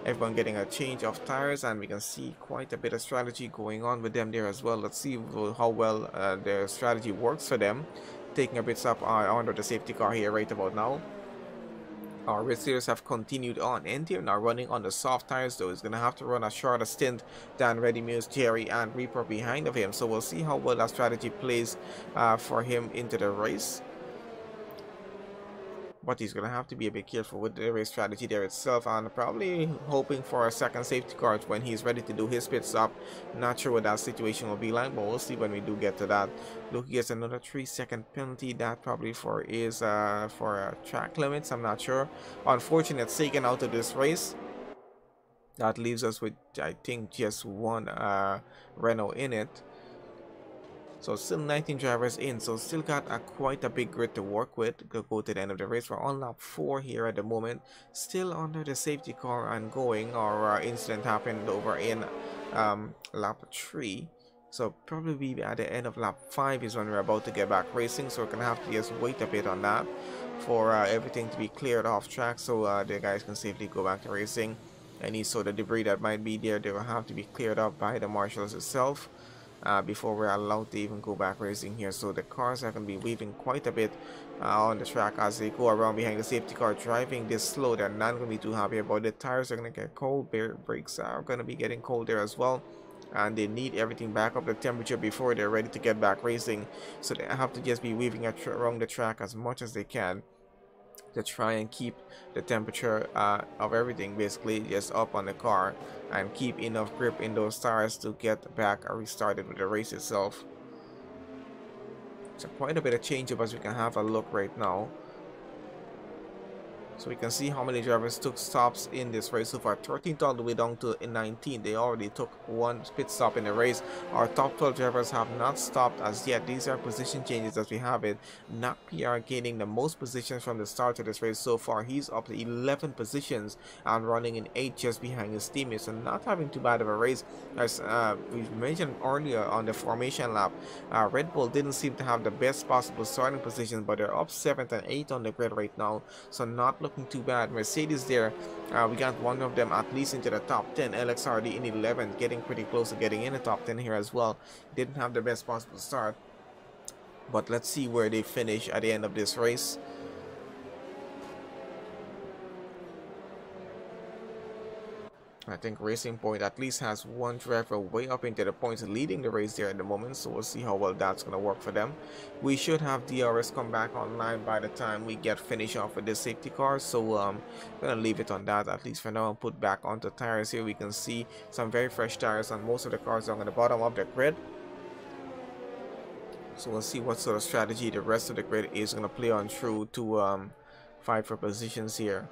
Everyone getting a change of tires, and we can see quite a bit of strategy going on with them there as well. Let's see how well their strategy works for them. Taking a bit stop under the safety car here right about now. Our race leaders have continued on. Entier now running on the soft tires though. He's going to have to run a shorter stint than Ready Muse, Jerry, and Reaper behind of him. So we'll see how well that strategy plays for him into the race. But he's going to have to be a bit careful with the race strategy there itself, and probably hoping for a second safety car when he's ready to do his pit stop. Not sure what that situation will be like, but we'll see when we do get to that. Luke gets another 3-second penalty. That probably for track limits. I'm not sure. Unfortunate Sagan out of this race. That leaves us with, I think, just one Renault in it. So still 19 drivers in, so still got quite a big grid to work with. Go to the end of the race. We're on lap 4 here at the moment. Still under the safety car and going. Our incident happened over in lap 3. So probably be at the end of lap 5 is when we're about to get back racing. So we're going to have to just wait a bit on that for everything to be cleared off track, so the guys can safely go back to racing. Any sort of debris that might be there, they will have to be cleared up by the marshals itself. Before we're allowed to even go back racing here. So the cars are going to be weaving quite a bit on the track as they go around behind the safety car. Driving this slow, they're not going to be too happy about it. Tires are going to get cold, brakes are going to be getting cold there as well, and they need everything back up the temperature before they're ready to get back racing. So they have to just be weaving around the track as much as they can to try and keep the temperature of everything basically just up on the car and keep enough grip in those tires to get back restarted with the race itself. So quite a bit of change up as we can have a look right now. So we can see how many drivers took stops in this race so far. 13th all the way down to 19. They already took one pit stop in the race. Our top 12 drivers have not stopped as yet. These are position changes as we have it. Not PR gaining the most positions from the start of this race so far. He's up to 11 positions and running in 8 just behind his teammates. So not having too bad of a race. As we mentioned earlier on the formation lap, Red Bull didn't seem to have the best possible starting position, but they're up 7th and 8th on the grid right now. So not looking too bad. Mercedes there, we got one of them at least into the top 10. LXRD in 11th, getting pretty close to getting in the top 10 here as well. Didn't have the best possible start, but let's see where they finish at the end of this race. I think Racing Point at least has one driver way up into the points leading the race there at the moment, so we'll see how well that's going to work for them. We should have DRS come back online by the time we get finished off with this safety car, so I'm going to leave it on that at least for now and put back onto tires. Here we can see some very fresh tires on most of the cars on the bottom of the grid. So we'll see what sort of strategy the rest of the grid is going to play on through to fight for positions here.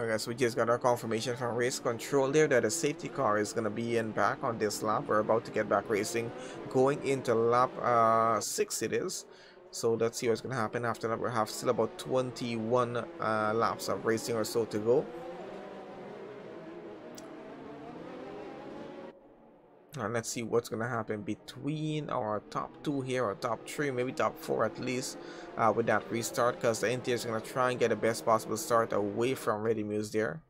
Okay, so we just got our confirmation from race control there that a safety car is going to be in back on this lap. We're about to get back racing, going into lap 6 it is. So let's see what's going to happen after that. We have still about 21 laps of racing or so to go. And let's see what's going to happen between our top 2 here, or top 3, maybe top 4 at least, with that restart, because the NT is going to try and get the best possible start away from Ready Muse there.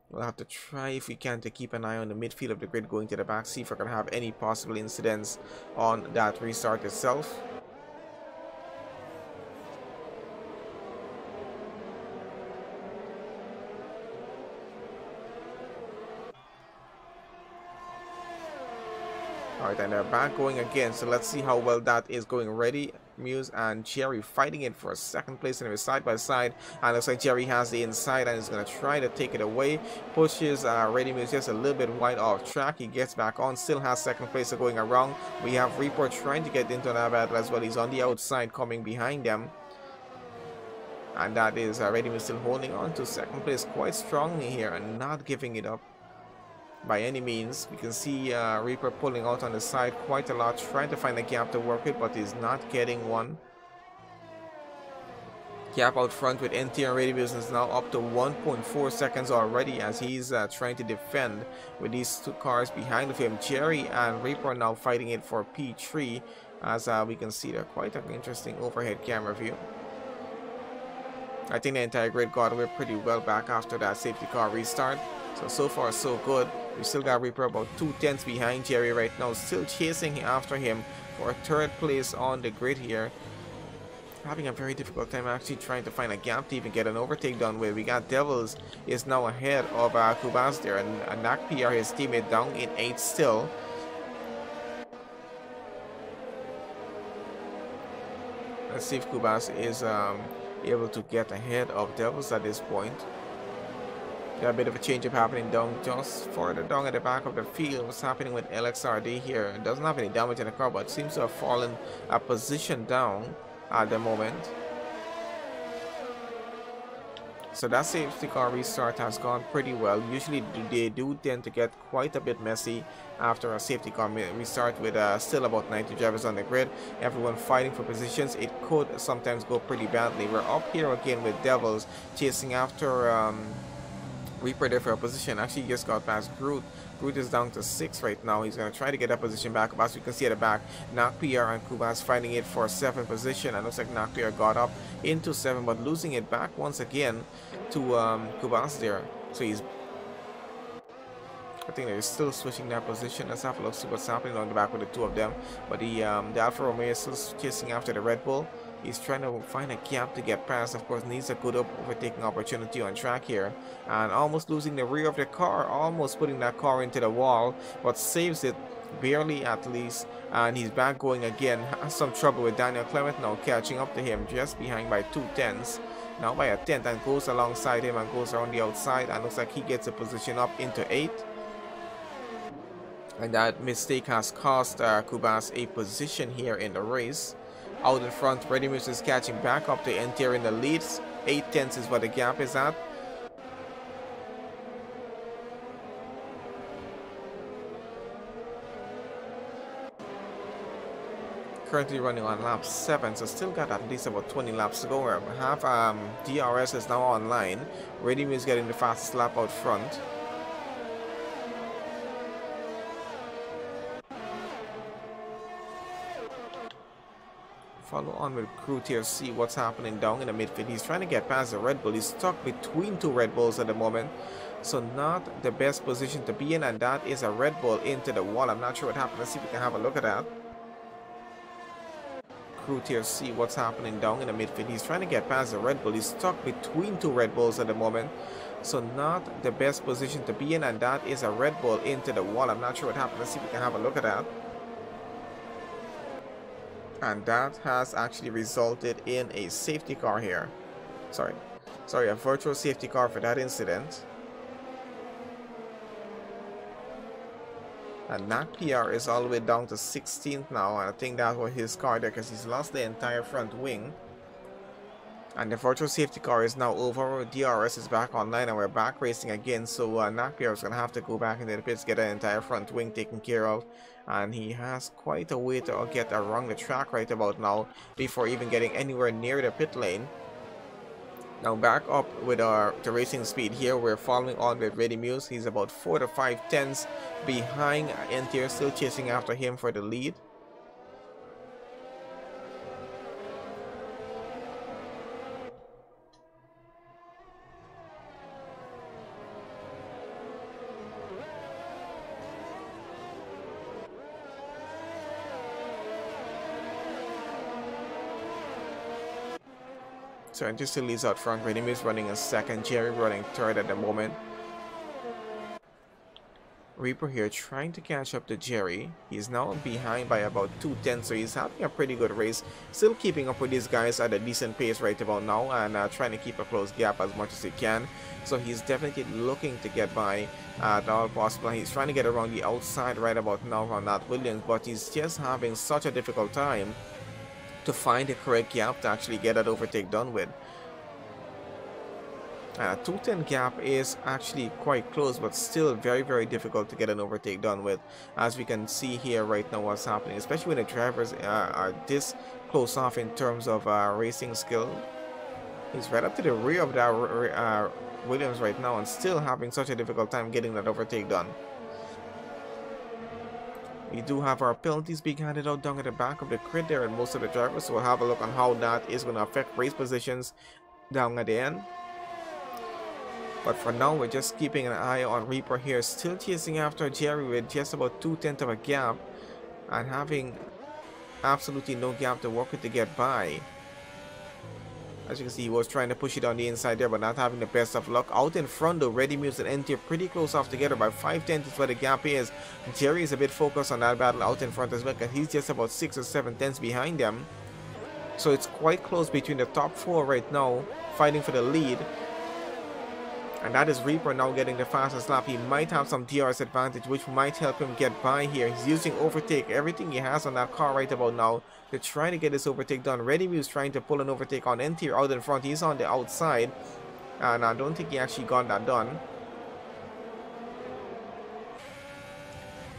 We'll have to try if we can to keep an eye on the midfield of the grid going to the back, see if we're going to have any possible incidents on that restart itself. Alright, and they're back going again, so let's see how well that is going. Ready Muse and Jerry fighting it for a second place, and they're side by side, and looks like Jerry has the inside and is going to try to take it away. Pushes Ready Muse just a little bit wide off track. He gets back on, still has second place going around. We have Reaper trying to get into that battle as well. He's on the outside coming behind them, and that is Ready Muse still holding on to second place quite strongly here and not giving it up by any means. We can see Reaper pulling out on the side quite a lot, trying to find a gap to work with, but is not getting one. Gap out front with NT and Ready Muse is now up to 1.4 seconds already, as he's trying to defend with these 2 cars behind of him. Jerry and Reaper now fighting it for P3, as we can see there. Quite an interesting overhead camera view. I think the entire grid got away pretty well back after that safety car restart. So far so good. We still got Reaper about 2/10 behind Jerry right now, still chasing after him for a 3rd place on the grid here. Having a very difficult time actually trying to find a gap to even get an overtake done with. We got Devils is now ahead of Kubas there, and Nak PR, his teammate, down in 8th still. Let's see if Kubas is able to get ahead of Devils at this point. Got a bit of a change up happening down just further down at the back of the field. What's happening with LXRD here? It doesn't have any damage in the car, but seems to have fallen a position down at the moment. So that safety car restart has gone pretty well. Usually they do tend to get quite a bit messy after a safety car restart with still about 90 drivers on the grid. Everyone fighting for positions. It could sometimes go pretty badly. We're up here again with Devils chasing after Reaper there for a position. Actually just got past Groot. Groot is down to 6 right now. He's going to try to get that position back up. As you can see at the back, Nak PR and Kubas fighting it for 7th position. And looks like Nak PR got up into 7, but losing it back once again to Kubas there. So he's, I think they're still switching that position. Let's have a look, see what's happening on the back with the 2 of them. But the Alfa Romeo is still chasing after the Red Bull. He's trying to find a gap to get past. Of course, needs a good overtaking opportunity on track here. And almost losing the rear of the car. Almost putting that car into the wall. But saves it barely at least. And he's back going again. Has some trouble with Daniel Clement now catching up to him. Just behind by 2/10. Now by a 10th. And goes alongside him and goes around the outside. And looks like he gets a position up into 8th. And that mistake has cost Kubas a position here in the race. Out in front, Ready Muse is catching back up to NTR in the leads. 8/10 is what the gap is at. currently running on lap 7, so still got at least about 20 laps to go. We have DRS is now online. Ready is getting the fastest lap out front. Follow on with crew tier, see what's happening down in the midfield. He's trying to get past the Red Bull. He's stuck between two Red Bulls at the moment, so not the best position to be in, and that is a Red Bull into the wall. I'm not sure what happened. Let's see if we can have a look at that. Crew tier, see what's happening down in the midfield. He's trying to get past the Red Bull. He's stuck between two Red Bulls at the moment, so not the best position to be in, and that is a Red Bull into the wall. I'm not sure what happened. Let's see if we can have a look at that. And that has actually resulted in a safety car here. Sorry, a virtual safety car for that incident. And that PR is all the way down to 16th now, and I think that was his car there because he's lost the entire front wing. And the virtual safety car is now over. DRS is back online and we're back racing again, so Napier is going to have to go back into the pits, get an entire front wing taken care of. And he has quite a way to get around the track right about now before even getting anywhere near the pit lane. Now back up with the racing speed here. We're following on with Ready Muse. He's about 4 to 5 tenths behind Entier, still chasing after him for the lead. So Entier still leads out front. Ready Muse running a second. Jerry running third at the moment. Reaper here trying to catch up to Jerry. He's now behind by about 2 tenths, so he's having a pretty good race. Still keeping up with these guys at a decent pace right about now, and trying to keep a close gap as much as he can. So he's definitely looking to get by at all possible. He's trying to get around the outside right about now on that Williams, but he's just having such a difficult time to find the correct gap to actually get that overtake done with. 210 gap is actually quite close, but still very difficult to get an overtake done with, as we can see here right now what's happening, especially when the drivers are this close off in terms of racing skill. He's right up to the rear of that Williams right now and still having such a difficult time getting that overtake done. We do have our penalties being handed out down at the back of the grid there and most of the drivers, so we'll have a look on how that is going to affect race positions down at the end. But for now, we're just keeping an eye on Reaper here, still chasing after Jerry with just about 2 tenths of a gap and having absolutely no gap to work with to get by. As you can see, he was trying to push it on the inside there, but not having the best of luck. Out in front though, Ready Muse and Entier pretty close off together by 5 tenths is where the gap is. Jerry is a bit focused on that battle out in front as well, because he's just about 6 or 7 tenths behind them. So it's quite close between the top 4 right now, fighting for the lead. And that is Reaper now getting the fastest lap. He might have some DRS advantage, which might help him get by here. He's using overtake, everything he has on that car right about now to try to get this overtake done. Ready Muse trying to pull an overtake on Entier out in front. He's on the outside, and I don't think he actually got that done.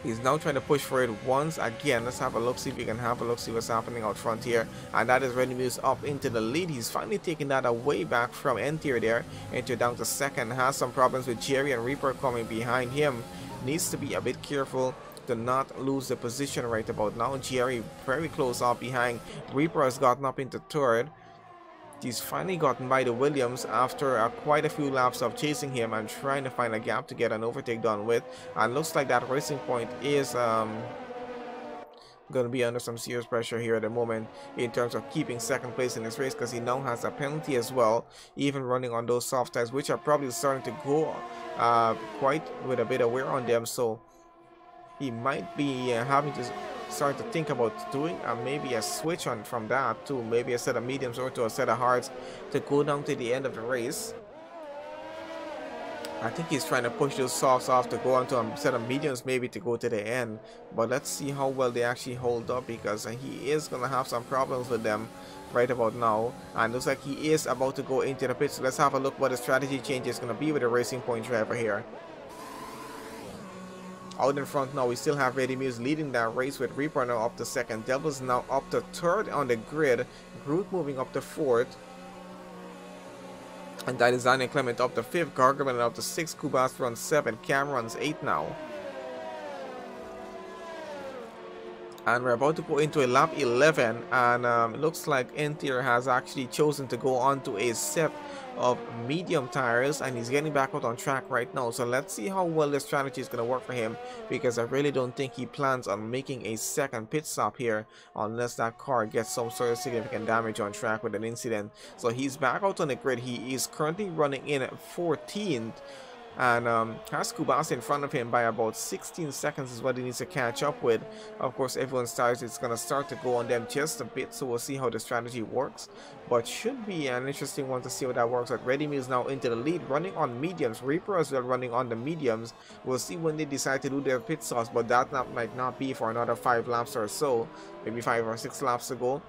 He's now trying to push for it once again. Let's have a look, see if we can have a look, see what's happening out front here. And that is Ready Muse up into the lead. He's finally taking that away back from Entier there. Entier down to second. Has some problems with Jerry and Reaper coming behind him. Needs to be a bit careful to not lose the position right about now. Jerry very close off behind. Reaper has gotten up into third. He's finally gotten by the Williams after quite a few laps of chasing him and trying to find a gap to get an overtake done with. And looks like that Racing Point is going to be under some serious pressure here at the moment in terms of keeping second place in this race, because he now has a penalty as well, even running on those soft tires, which are probably starting to go quite with a bit of wear on them. So he might be having to start to think about doing maybe a switch on from that to maybe a set of mediums or to a set of hards to go down to the end of the race. I think he's trying to push those softs off to go onto a set of mediums maybe to go to the end, but let's see how well they actually hold up, because he is going to have some problems with them right about now, and looks like he is about to go into the pit. So let's have a look what the strategy change is going to be with the Racing Point driver here. Out in front now, we still have Ready Muse leading that race with Reaper now up to second. Devils now up to third on the grid. Groot moving up to fourth. And that is Daniel Clement up to fifth. Gargamel up to sixth. Kubas runs seven. Cam runs eight now. And we're about to go into a lap 11, and it looks like Interior has actually chosen to go on to a set of medium tires, and he's getting back out on track right now. So let's see how well this strategy is going to work for him, because I really don't think he plans on making a second pit stop here unless that car gets some sort of significant damage on track with an incident. So he's back out on the grid. He is currently running in 14th. And has Kubas in front of him by about 16 seconds is what he needs to catch up with. Of course, everyone's tires is going to start to go on them just a bit, so we'll see how the strategy works. But should be an interesting one to see how that works. But Ready is now into the lead, running on mediums. Reaper as well running on the mediums. We'll see when they decide to do their pit stops, but that might not be for another 5 laps or so, maybe 5 or 6 laps to go.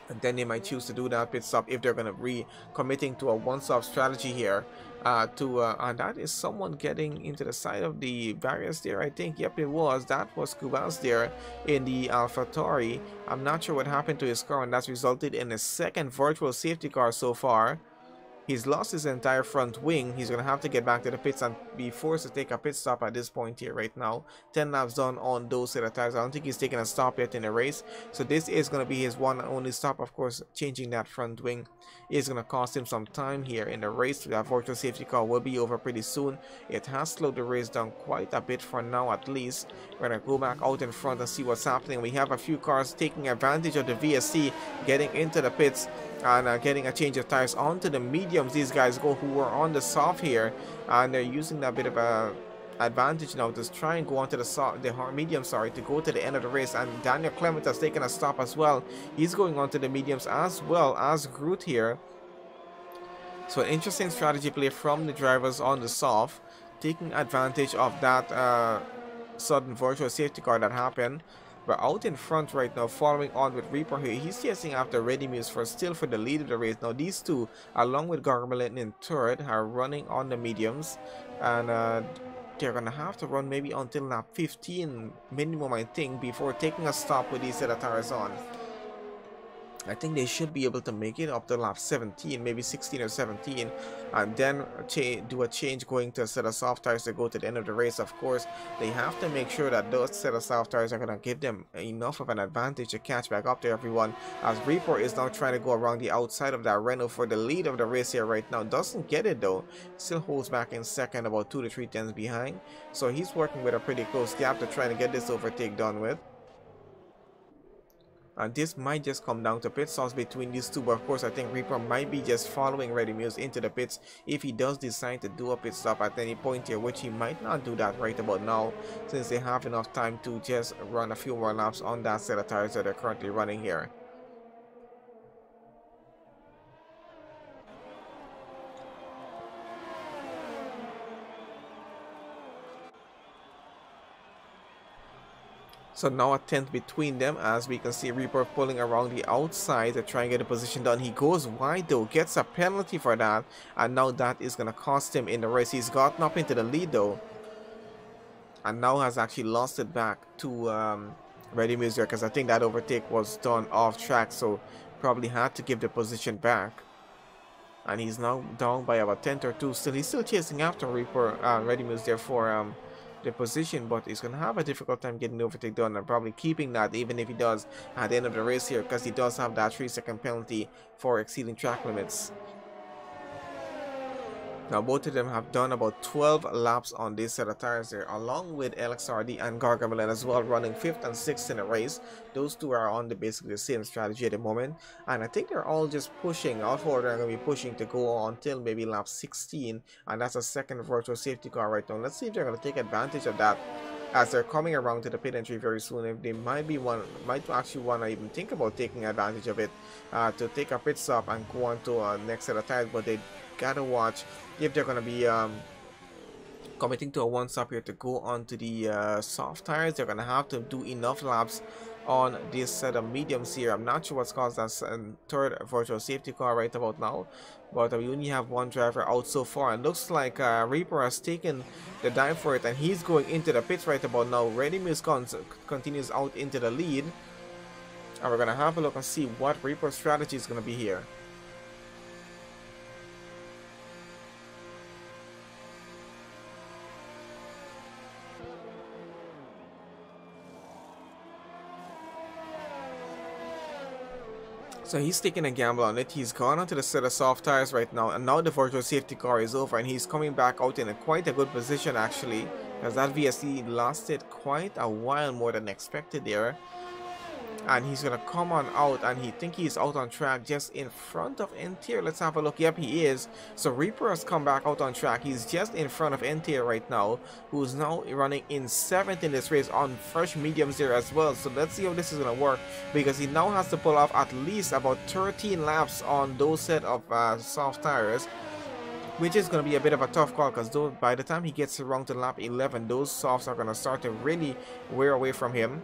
And then they might choose to do that pit stop if they're going to be committing to a one-stop strategy here. And that is someone getting into the side of the barriers there, I think. Yep, it was. That was Kubas there in the AlphaTauri. I'm not sure what happened to his car, and that's resulted in a second virtual safety car so far. He's lost his entire front wing. He's going to have to get back to the pits and be forced to take a pit stop at this point here right now. 10 laps done on those set of tires. I don't think he's taking a stop yet in the race. So this is going to be his one and only stop. Of course, changing that front wing is going to cost him some time here in the race. That virtual safety car will be over pretty soon. It has slowed the race down quite a bit for now at least. We're going to go back out in front and see what's happening. We have a few cars taking advantage of the VSC, getting into the pits and getting a change of tires onto the mediums. These guys go who were on the soft here, and they're using that bit of a advantage now to try and go onto the medium, sorry, to go to the end of the race. And Daniel Clement has taken a stop as well. He's going onto the mediums as well as Groot here. So an interesting strategy play from the drivers on the soft, taking advantage of that sudden virtual safety car that happened. We're out in front right now, following on with Reaper here. He's chasing after Ready Muse for the lead of the race. Now these two, along with Gargamel in third, are running on the mediums, and they're gonna have to run maybe until lap 15 minimum, I think, before taking a stop with these set of tires on. I think they should be able to make it up to lap 17, maybe 16 or 17, and then do a change going to a set of soft tires to go to the end of the race. Of course, they have to make sure that those set of soft tires are going to give them enough of an advantage to catch back up to everyone, as Reaper is now trying to go around the outside of that Renault for the lead of the race here right now. Doesn't get it though, still holds back in second, about 2 to 3 tenths behind, so he's working with a pretty close gap to try to get this overtake done with. And this might just come down to pit stops between these two, but of course I think Reaper might be just following Ready Muse into the pits if he does decide to do a pit stop at any point here, which he might not do that right about now, since they have enough time to just run a few more laps on that set of tires that they're currently running here. So now a tenth between them, as we can see Reaper pulling around the outside to try and get a position done. He goes wide though, gets a penalty for that, and now that is going to cost him in the race. He's gotten up into the lead though, and now has actually lost it back to Ready Muse, because I think that overtake was done off track, so probably had to give the position back. And he's now down by about 10th or 2. Still, he's still chasing after Reaper, Ready Muse there for the position, but he's gonna have a difficult time getting the overtake done, and probably keeping that even if he does at the end of the race here, because he does have that 3-second penalty for exceeding track limits. Now both of them have done about 12 laps on this set of tires there, along with LXRD and Gargamel as well, running 5th and 6th in the race. Those two are on basically the same strategy at the moment, and I think they're all just pushing. All four are going to be pushing to go until maybe lap 16, and that's a second virtual safety car right now. Let's see if they're going to take advantage of that, as they're coming around to the pit entry very soon. If they might actually want to even think about taking advantage of it, to take a pit stop and go on to next set of tires, but they gotta watch if they're gonna be committing to a one stop here to go onto the soft tires. They're gonna have to do enough laps on this set of mediums here. I'm not sure what's caused that third virtual safety car right about now, but we only have one driver out so far, and looks like Reaper has taken the dive for it, and he's going into the pits right about now. Ready Muse continues out into the lead, and we're gonna have a look and see what Reaper's strategy is gonna be here. So he's taking a gamble on it. He's gone onto the set of soft tires right now, and now the virtual safety car is over, and he's coming back out in quite a good position actually, because that VSC lasted quite a while more than expected there. And he's gonna come on out, and he think he's out on track just in front of N-Tier. Let's have a look. Yep, he is. So Reaper has come back out on track. He's just in front of N-Tier right now, who's now running in 7th in this race on fresh mediums there as well. So let's see how this is gonna work, because he now has to pull off at least about 13 laps on those set of soft tires, which is going to be a bit of a tough call, because by the time he gets around to lap 11, those softs are going to start to really wear away from him.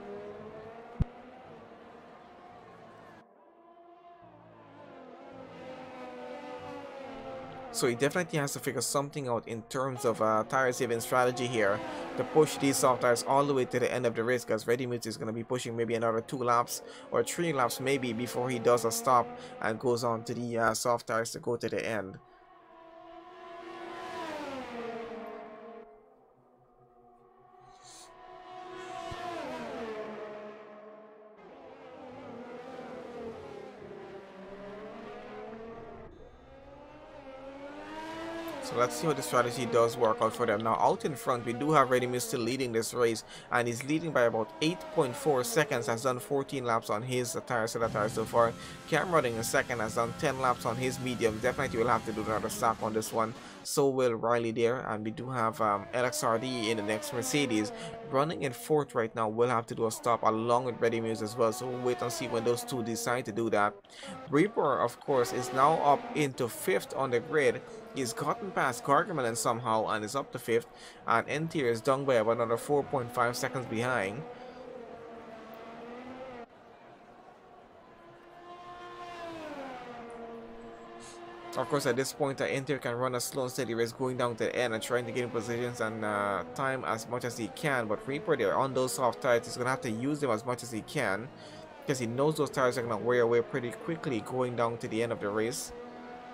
So he definitely has to figure something out in terms of tire saving strategy here to push these soft tires all the way to the end of the race, because Ready Muse is going to be pushing maybe another 2 laps or 3 laps maybe before he does a stop and goes on to the soft tires to go to the end. So let's see how the strategy does work out for them. Now out in front, we do have Ready Muse still leading this race, and he's leading by about 8.4 seconds, has done 14 laps on his tires so far. Cam running in second, has done 10 laps on his medium. Definitely will have to do another stop on this one. So will Riley there, and we do have LXRD in the next Mercedes running in 4th right now. We'll have to do a stop along with Ready Muse as well, so we'll wait and see when those two decide to do that. Reaper, of course, is now up into 5th on the grid. He's gotten past Gargamel somehow and is up to 5th, and N-Tier is down by about another 4.5 seconds behind. Of course, at this point, N-Tier can run a slow and steady race going down to the end and trying to get in positions and time as much as he can. But Reaper there on those soft tires, he's going to have to use them as much as he can, because he knows those tires are going to wear away pretty quickly going down to the end of the race.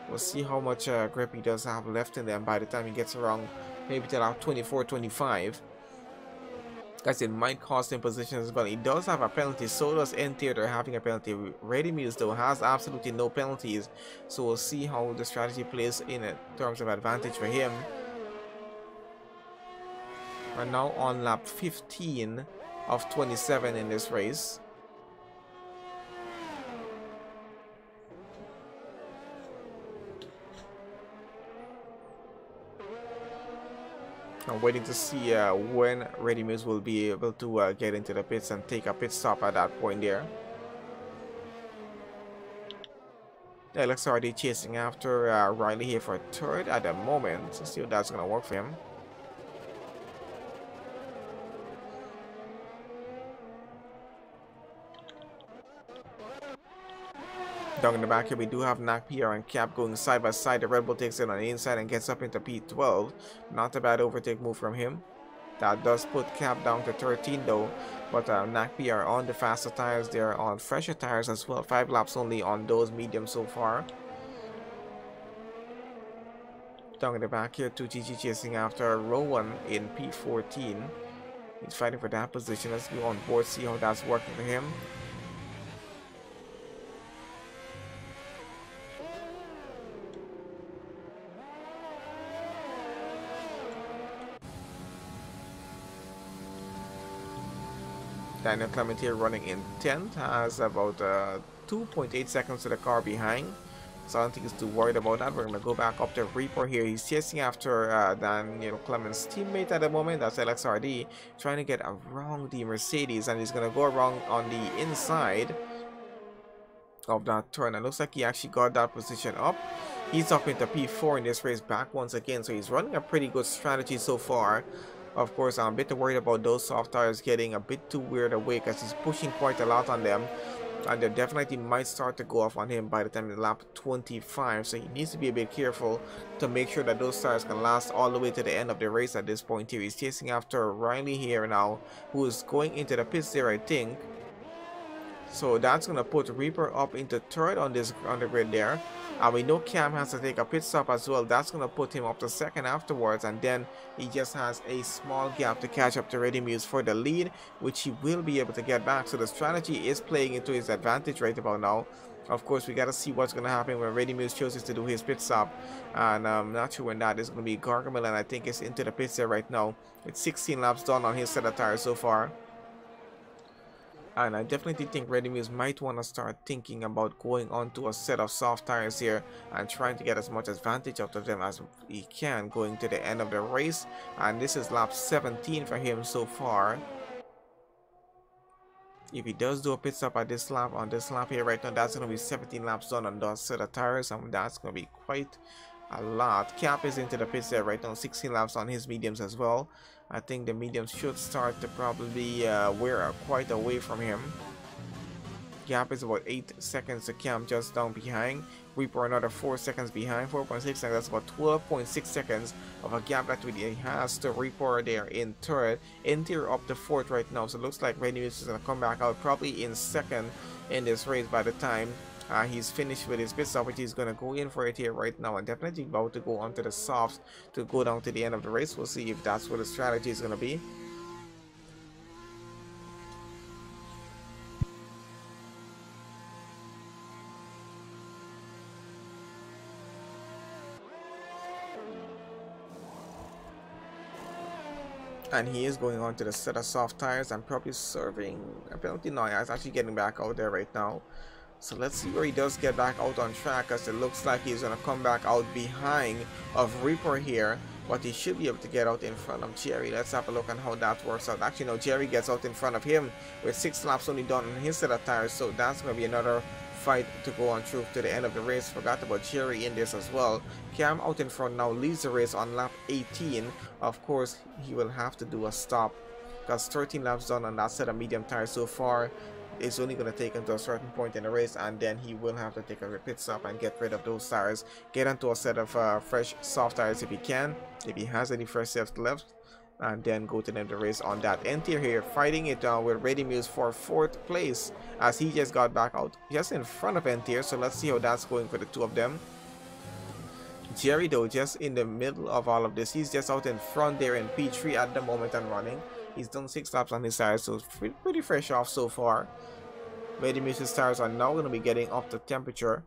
We'll see how much grip he does have left in them by the time he gets around maybe to about 24-25. Guys, it might cost him positions as well. He does have a penalty, so does N-Tier. They're having a penalty. Ready Muse though has absolutely no penalties, so we'll see how the strategy plays in terms of advantage for him. We're now on lap 15 of 27 in this race. I'm waiting to see when Ready Muse will be able to get into the pits and take a pit stop at that point there. LXRD chasing after Riley here for 3rd at the moment. Let's see if that's going to work for him. Down in the back here, we do have NACPR and Cap going side by side. The Red Bull takes it on the inside and gets up into P12. Not a bad overtake move from him. That does put Cap down to 13 though. But NACPR on the faster tires. They're on fresher tires as well. 5 laps only on those mediums so far. Down in the back here, 2GG chasing after Rowan in P14. He's fighting for that position. Let's go on board, see how that's working for him. Daniel Clement here running in 10th, has about 2.8 seconds to the car behind, so I don't think he's too worried about that. We're going to go back up to Reaper here. He's chasing after Daniel Clement's teammate at the moment, that's LXRD, trying to get around the Mercedes, and he's going to go around on the inside of that turn. It looks like he actually got that position up. He's up into P4 in this race back once again, so he's running a pretty good strategy so far Of course, I'm a bit worried about those soft tires getting a bit too weird away because he's pushing quite a lot on them. And they definitely might start to go off on him by the time in lap 25. So he needs to be a bit careful to make sure that those tires can last all the way to the end of the race at this point here. He's chasing after Riley here now, who is going into the pits there, I think. So that's going to put Reaper up into third on the grid there. And we know Cam has to take a pit stop as well. That's going to put him up to second afterwards. And then he just has a small gap to catch up to Ready Muse for the lead, which he will be able to get back. So the strategy is playing into his advantage right about now. Of course, we got to see what's going to happen when Ready Muse chooses to do his pit stop. And I'm not sure when that is going to be. Gargamel, and I think it's into the pits there right now. It's 16 laps done on his set of tires so far. And I definitely think Ready Muse might want to start thinking about going onto a set of soft tires here and trying to get as much advantage out of them as he can going to the end of the race. And this is lap 17 for him so far. If he does do a pit stop at this lap, on this lap here right now, that's going to be 17 laps done on those set of tires, and that's going to be quite a lot. Cap is into the pits there right now, 16 laps on his mediums as well. I think the mediums should start to probably wear quite away from him. Gap is about 8 seconds to Cam just down behind. Reaper another 4 seconds behind, 4.6 seconds. That's about 12.6 seconds of a gap that he has to Reaper there in third. Interior up to fourth right now. So it looks like Ready Muse is going to come back out probably in second in this race by the time he's finished with his pit stop, which he's going to go in for it here right now, and definitely about to go onto the softs to go down to the end of the race. We'll see if that's what the strategy is going to be. And he is going on to the set of soft tires and probably serving a penalty. No, he's actually getting back out there right now. So let's see where he does get back out on track, as it looks like he's going to come back out behind of Reaper here. But he should be able to get out in front of Jerry. Let's have a look on how that works out. Actually, no, Jerry gets out in front of him with 6 laps only done on his set of tires. So that's going to be another fight to go on through to the end of the race. Forgot about Jerry in this as well. Cam out in front now leads the race on lap 18. Of course, he will have to do a stop because 13 laps done on that set of medium tires so far. It's only going to take him to a certain point in the race, and then he will have to take a pit stop and get rid of those tires, get onto a set of fresh soft tires if he can, if he has any fresh sets left, and then go to the end of the race on that. Entier here fighting it with Ready Muse for 4th place as he just got back out just in front of Entier. So let's see how that's going for the two of them. Jerry though just in the middle of all of this, he's just out in front there in P3 at the moment and running. He's done 6 laps on his tires, so it's pretty fresh off so far. Ready Muse's tires are now going to be getting up to temperature.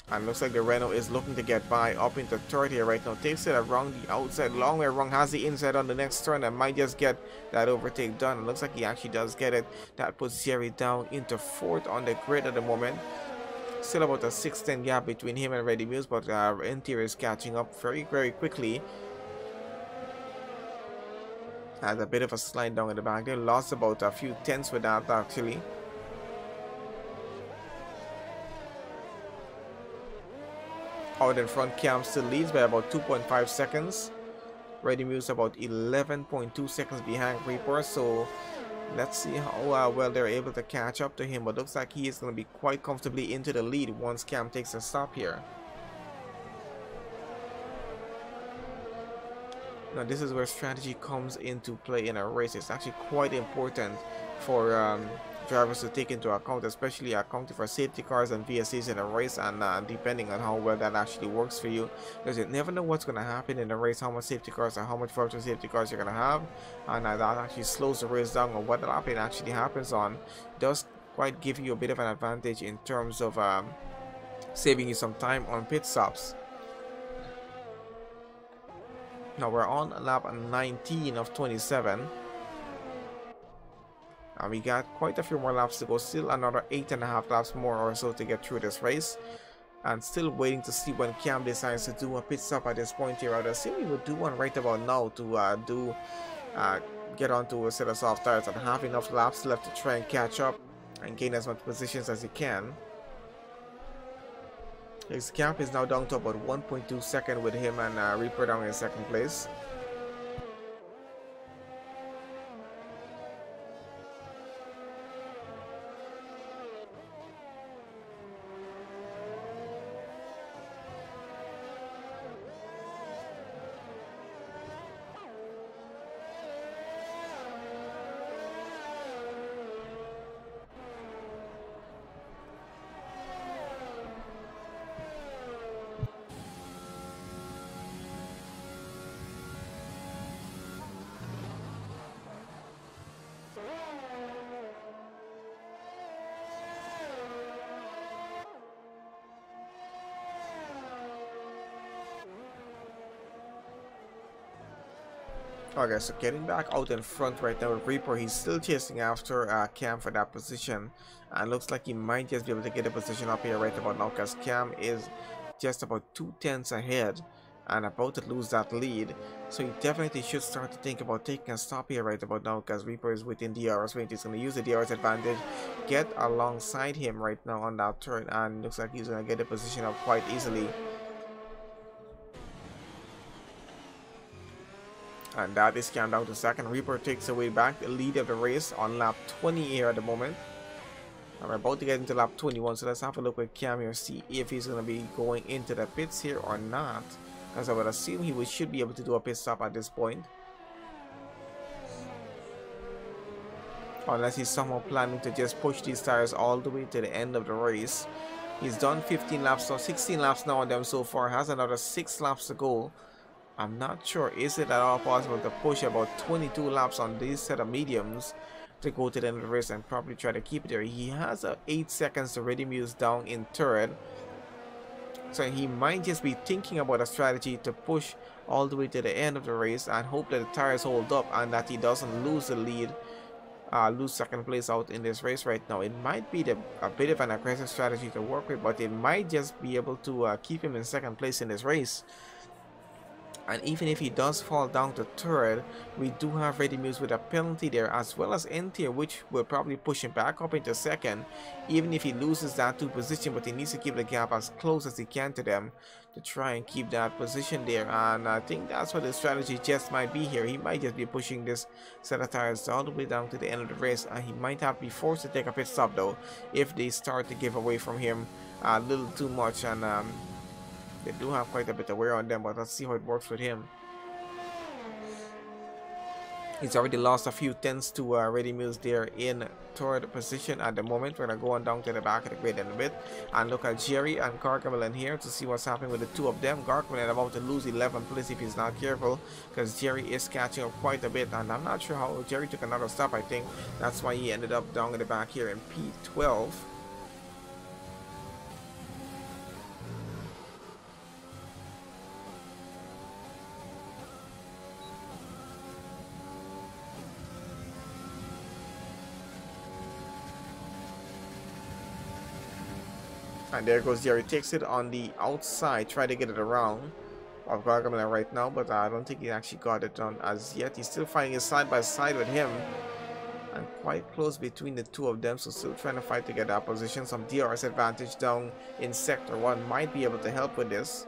And looks like the Renault is looking to get by up into third here right now. Takes it around the outside, long way around, has the inside on the next turn and might just get that overtake done. It looks like he actually does get it. That puts Jerry down into 4th on the grid at the moment. Still about a 6-10 gap between him and Ready Muse, but Interior is catching up very quickly. Has a bit of a slide down in the back. They lost about a few tenths with that actually. Out in front, Cam still leads by about 2.5 seconds. Ready Muse about 11.2 seconds behind Reaper. So let's see how well they're able to catch up to him. But looks like he is going to be quite comfortably into the lead once Cam takes a stop here. Now this is where strategy comes into play in a race. It's actually quite important for drivers to take into account, especially accounting for safety cars and VSCs in a race, and depending on how well that actually works for you, because you never know what's going to happen in a race, how much safety cars or how much virtual safety cars you're going to have, and that actually slows the race down. Or what lap it actually happens on does quite give you a bit of an advantage in terms of saving you some time on pit stops. Now we're on lap 19 of 27. And we got quite a few more laps to go. Still another 8.5 laps more or so to get through this race. And still waiting to see when Cam decides to do a pit stop at this point here. I'd assume he would do one right about now to get onto a set of soft tires and have enough laps left to try and catch up and gain as much positions as he can. His gap is now down to about 1.2 seconds with him and Reaper down in second place. Okay, so getting back out in front right now with Reaper, he's still chasing after Cam for that position, and looks like he might just be able to get a position up here right about now, because Cam is just about 2 tenths ahead and about to lose that lead. So he definitely should start to think about taking a stop here right about now, because Reaper is within DRS range. He's going to use the DRS advantage, get alongside him right now on that turn, and looks like he's going to get a position up quite easily. And that is Cam down to second. Reaper takes away back the lead of the race on lap 20 here at the moment. And we're about to get into lap 21, so let's have a look at Cam here, see if he's going to be going into the pits here or not. Because I would assume he should be able to do a pit stop at this point. Unless he's somehow planning to just push these tires all the way to the end of the race. He's done 15 laps, so 16 laps now on them so far. Has another 6 laps to go. I'm not sure, is it at all possible to push about 22 laps on this set of mediums to go to the end of the race and probably try to keep it there. He has 8 seconds to ready Muse down in third, so he might just be thinking about a strategy to push all the way to the end of the race and hope that the tires hold up and that he doesn't lose the lead, lose second place out in this race right now. It might be a bit of an aggressive strategy to work with, but it might just be able to keep him in second place in this race. And even if he does fall down to third, we do have Ready Muse with a penalty there, as well as N-Tier, which will probably push him back up into second, even if he loses that 2 position. But he needs to keep the gap as close as he can to them to try and keep that position there. And I think that's what the strategy just might be here. He might just be pushing this set of tires all the way down to the end of the race, and he might have to be forced to take a pit stop though if they start to give away from him a little too much. And they do have quite a bit of wear on them, but let's see how it works with him. He's already lost a few tenths to Ready Muse there in third position at the moment. We're going to go on down to the back of the grid in a bit and look at Jerry and Gargamel in here to see what's happening with the 2 of them. Gargamel is about to lose 11th place if he's not careful, because Jerry is catching up quite a bit, and I'm not sure how Jerry took another stop. I think that's why he ended up down in the back here in P12. And there goes Jerry, takes it on the outside, try to get it around of Gargamel right now, but I don't think he actually got it done as yet. He's still fighting it side by side with him, and quite close between the 2 of them, so still trying to fight to get that position. Some DRS advantage down in sector 1 might be able to help with this.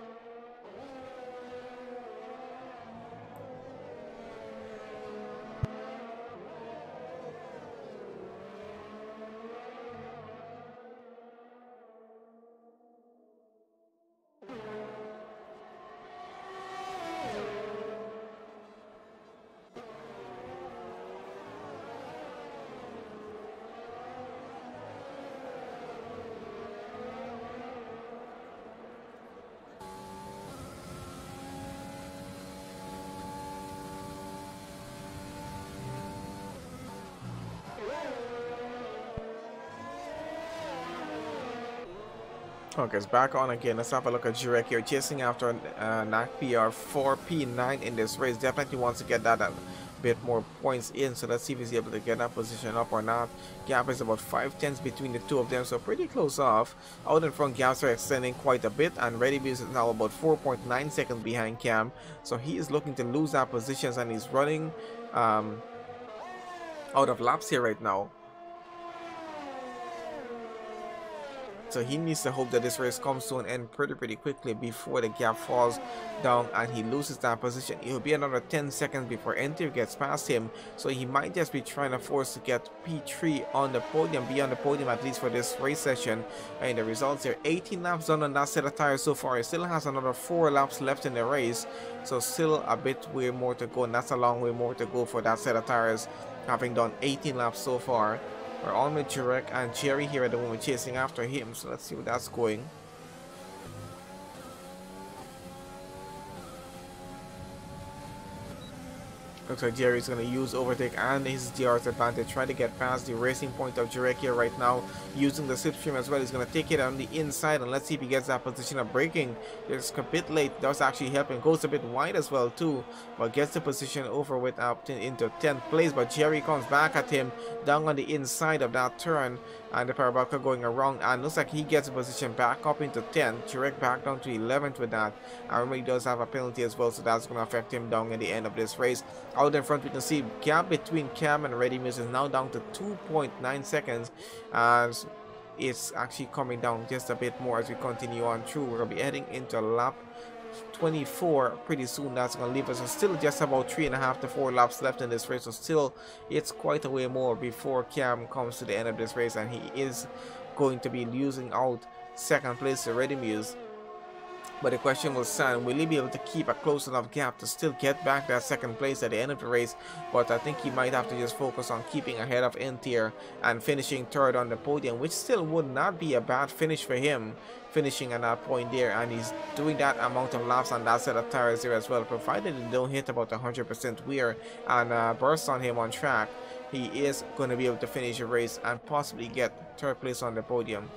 Okay, it's back on again. Let's have a look at Jurek here, chasing after NAC PR 4P9 in this race. Definitely wants to get that a bit more points in, so let's see if he's able to get that position up or not. Gap is about 5 tenths between the 2 of them, so pretty close off. Out in front, gaps are extending quite a bit, and Ready Muse is now about 4.9 seconds behind Cam, so he is looking to lose that positions, and he's running out of laps here right now. So he needs to hope that this race comes to an end pretty quickly before the gap falls down and he loses that position. It will be another 10 seconds before Entier gets past him, so he might just be trying to force to get P3 on the podium, be on the podium at least for this race session. And the results here, 18 laps done on that set of tires so far. He still has another 4 laps left in the race, so still a bit way more to go, and that's a long way more to go for that set of tires, having done 18 laps so far. We're on with Jurek and Jerry here at the moment chasing after him, so let's see where that's going. Looks like Jerry's going to use overtake and his DRS advantage, trying to get past the racing point of Jurek here right now, using the slipstream as well. He's going to take it on the inside, and let's see if he gets that position of braking. It's a bit late, does actually help him, goes a bit wide as well too, but gets the position over with up into 10th place. But Jerry comes back at him down on the inside of that turn, and the parabolica going around, and looks like he gets the position back up into 10th. Jurek back down to 11th with that, and remember he does have a penalty as well, so that's going to affect him down at the end of this race. Out in front we can see gap between Cam and Ready Muse is now down to 2.9 seconds, as it's actually coming down just a bit more as we continue on through. We're going to be heading into lap 24 pretty soon. That's going to leave us still just about 3.5 to 4 laps left in this race, so still it's quite a way more before Cam comes to the end of this race, and he is going to be losing out second place to Ready Muse. But the question will stand, will he be able to keep a close enough gap to still get back that second place at the end of the race? But I think he might have to just focus on keeping ahead of Entier and finishing third on the podium, which still would not be a bad finish for him, finishing at that point there. And he's doing that amount of laps on that set of tires there as well, provided they don't hit about 100% wear and burst on him on track. He is going to be able to finish the race and possibly get third place on the podium.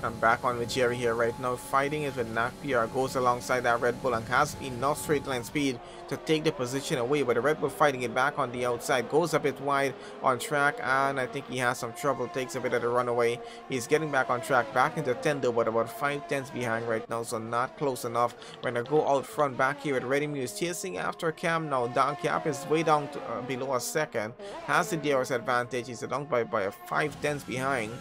I'm back on with Jerry here right now, fighting it with NACPR, goes alongside that Red Bull and has enough straight line speed to take the position away, but the Red Bull fighting it back on the outside, goes a bit wide on track, and I think he has some trouble, takes a bit of the runaway. He's getting back on track, back into 10 though, but about 5 tenths behind right now, so not close enough. We're gonna go out front back here with Ready Muse chasing after Cam now. Down Cap is way down to below a second, has the DRS advantage. He's down by 5 tenths behind.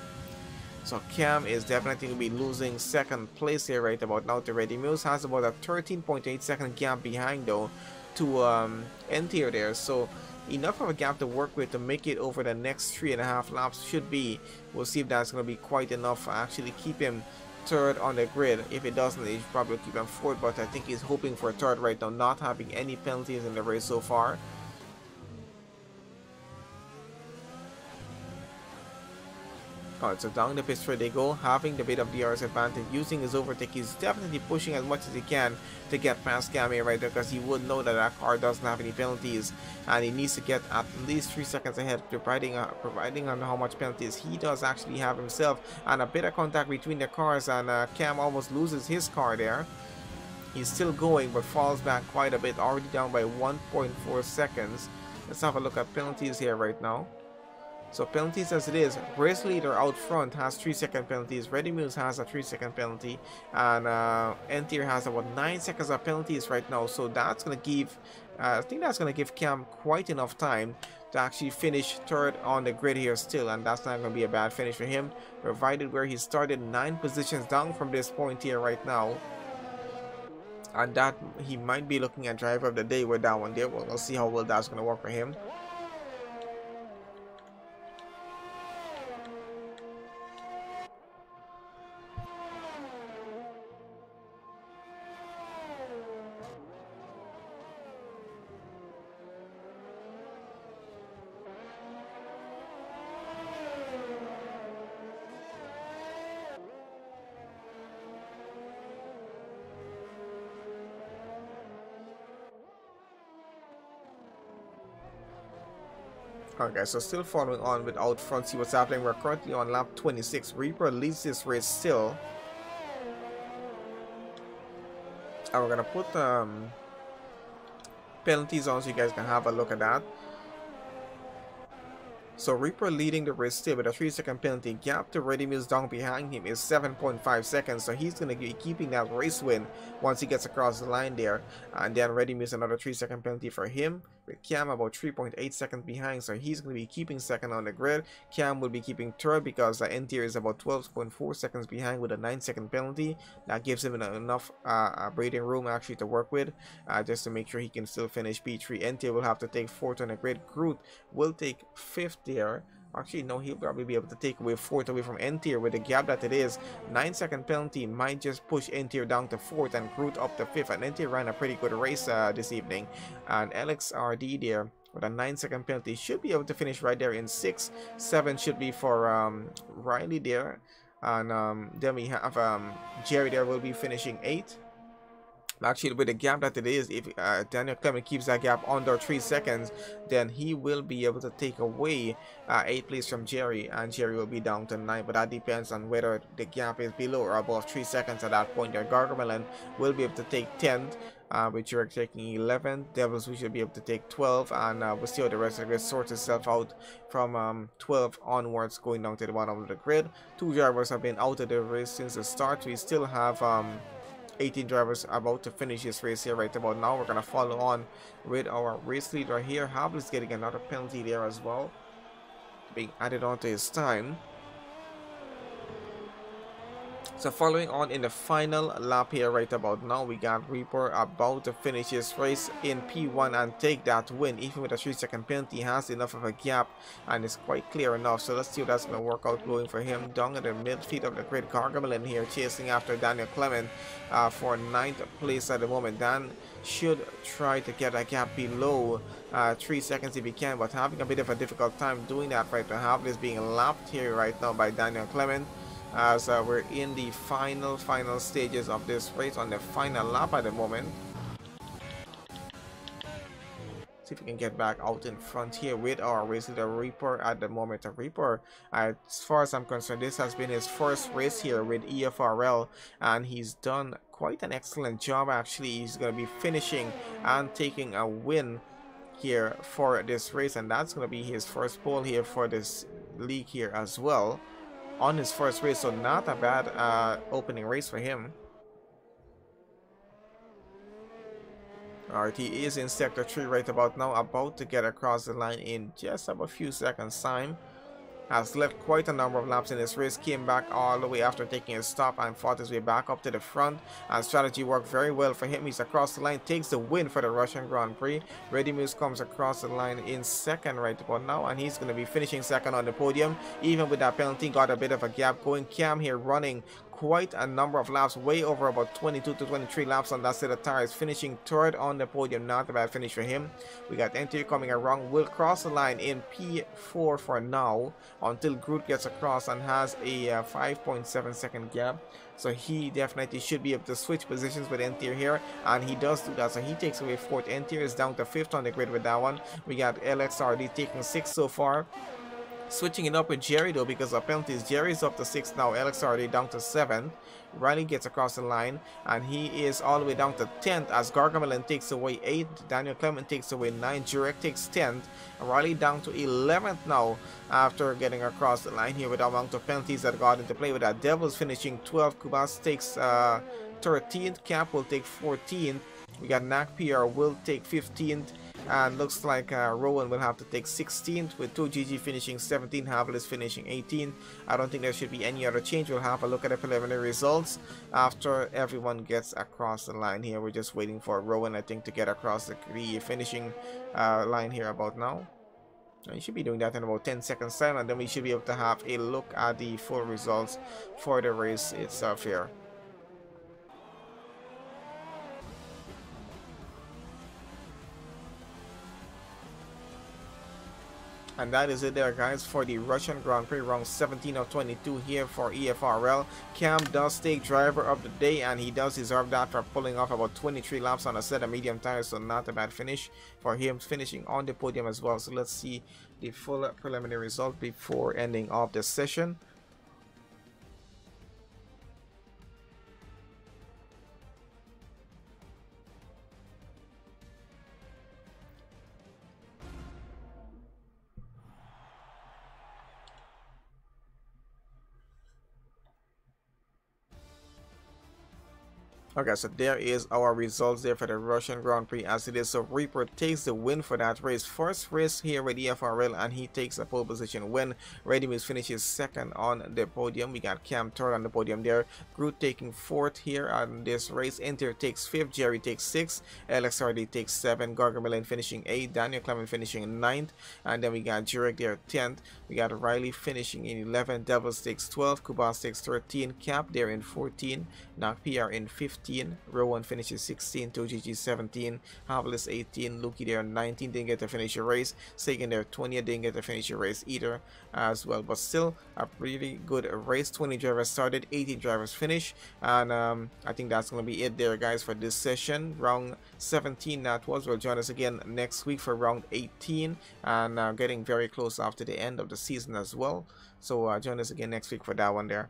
So Cam is definitely going to be losing second place here right about now to Ready Muse. Has about a 13.8 second gap behind though to Entier there. So enough of a gap to work with to make it over the next 3.5 laps should be. We'll see if that's going to be quite enough to actually keep him third on the grid. If it doesn't, he should probably keep him fourth, but I think he's hoping for third right now, not having any penalties in the race so far. Alright, so down the pit straight they go, having the bit of DRS advantage, using his overtake. He's definitely pushing as much as he can to get past Cam right there, because he would know that that car doesn't have any penalties, and he needs to get at least 3 seconds ahead, providing on how much penalties he does actually have himself. And a bit of contact between the cars, and Cam almost loses his car there. He's still going, but falls back quite a bit, already down by 1.4 seconds. Let's have a look at penalties here right now. So penalties as it is, race leader out front has 3-second penalties, Ready Muse has a 3-second penalty, and Entier has about 9 seconds of penalties right now. So that's going to give, I think that's going to give Cam quite enough time to actually finish third on the grid here still, and that's not going to be a bad finish for him, provided where he started 9 positions down from this point here right now. And that he might be looking at driver of the day with that one there. We'll see how well that's going to work for him. Okay, so still following on with out front, see what's happening. We're currently on lap 26. Reaper leads this race still. And we're going to put penalties on so you guys can have a look at that. So Reaper leading the race still with a 3-second penalty. Gap to Ready Mills down behind him is 7.5 seconds. So he's going to be keeping that race win once he gets across the line there. And then Ready Mills another 3-second penalty for him. With Cam about 3.8 seconds behind. So he's going to be keeping second on the grid. Cam will be keeping third because the NTR is about 12.4 seconds behind with a 9-second penalty. That gives him enough breathing room actually to work with. Just to make sure he can still finish P3. NTR will have to take fourth on the grid. Groot will take fifth there. Actually, no, he'll probably be able to take away fourth away from N-tier with the gap that it is. 9-second penalty might just push N-tier down to fourth and Groot up to fifth. And N-tier ran a pretty good race this evening. And LXRD there with a 9-second penalty should be able to finish right there in 6th. 7 should be for Riley there. And then we have Jerry there will be finishing 8th. Actually, with the gap that it is, if Daniel Clement keeps that gap under 3 seconds, then he will be able to take away 8th place from Jerry, and Jerry will be down to 9. But that depends on whether the gap is below or above 3 seconds at that point. There, Gargamel will be able to take 10th, with Jerry taking 11th. Devils, we should be able to take 12, and we'll see how the rest of the grid sorts itself out from 12 onwards, going down to the bottom of the grid. 2 drivers have been out of the race since the start. We still have 18 drivers about to finish this race here right about now. We're going to follow on with our race leader here. Havlis getting another penalty there as well, being added on to his time. So following on in the final lap here right about now, we got Reaper about to finish his race in P1 and take that win. Even with a 3-second penalty, he has enough of a gap and it's quite clear enough. So let's see what that's going to work out going for him. Down at the midfield of the grid, Gargamel here chasing after Daniel Clement for 9th place at the moment. Dan should try to get a gap below 3 seconds if he can, but having a bit of a difficult time doing that right now. Havlis being lapped here right now by Daniel Clement. As we're in the final stages of this race, on the final lap at the moment. See if we can get back out in front here with our race leader Reaper at the moment. Reaper, as far as I'm concerned, this has been his first race here with EFRL, and he's done quite an excellent job actually. He's going to be finishing and taking a win here for this race, and that's going to be his first pole here for this league here as well on his first race. So not a bad opening race for him. Alright, he is in sector 3 right about now, about to get across the line in just about a few seconds time. Has left quite a number of laps in this race, came back all the way after taking a stop and fought his way back up to the front, and strategy worked very well for him. He's across the line, takes the win for the Russian Grand Prix. Ready Mills comes across the line in second right about now, and he's going to be finishing second on the podium. Even with that penalty, got a bit of a gap going. Cam here running quite a number of laps, way over about 22 to 23 laps on that set of tires, finishing third on the podium. Not a bad finish for him. We got NT coming around, will cross the line in P4 for now until Groot gets across and has a 5.7 second gap. So he definitely should be able to switch positions with N-tier here, and he does do that. So he takes away fourth. N-tier is down to fifth on the grid with that one. We got LXRD taking sixth so far. Switching it up with Jerry though, because of penalties. Jerry's up to 6th now, LXRD down to 7th. Riley gets across the line, and he is all the way down to 10th as Gargamel takes away 8th. Daniel Clement takes away 9th. Jurek takes 10th. Riley down to 11th now after getting across the line here with the amount of penalties that got into play with that. Devils finishing 12th. Kubas takes 13th. Cap will take 14th. We got Nak PR will take 15th. And looks like Rowan will have to take 16th, with 2GG finishing 17th, Havlis finishing 18th. I don't think there should be any other change. We'll have a look at the preliminary results after everyone gets across the line here. We're just waiting for Rowan, I think, to get across the finishing line here about now. You should be doing that in about 10 seconds time, and then we should be able to have a look at the full results for the race itself here. And that is it there, guys, for the Russian Grand Prix round 17 of 22 here for EFRL. Cam does take driver of the day, and he does deserve that for pulling off about 23 laps on a set of medium tires. So not a bad finish for him, finishing on the podium as well. So let's see the full preliminary result before ending off the session. Okay, so there is our results there for the Russian Grand Prix as it is. So Reaper takes the win for that race. First race here with EFRL, and he takes a pole position when Redimus finishes second on the podium. We got Cam third on the podium there. Groot taking fourth here on this race. Inter takes fifth. Jerry takes sixth. LXRD takes seven. Gargamel finishing eighth. Daniel Clement finishing ninth. And then we got Jurek there 10th. We got Riley finishing in 11th. Devils takes 12. Kubas takes 13. Cap there in 14. Knock PR in 15. Rowan finishes 16, 2GG 17, Havlis 18, Luki there 19, didn't get to finish a race, Sagan there 20, didn't get to finish a race either as well, but still a really good race. 20 drivers started, 18 drivers finished, and I think that's going to be it there, guys, for this session. Round 17 that was. Will join us again next week for round 18, and getting very close after the end of the season as well, so join us again next week for that one there.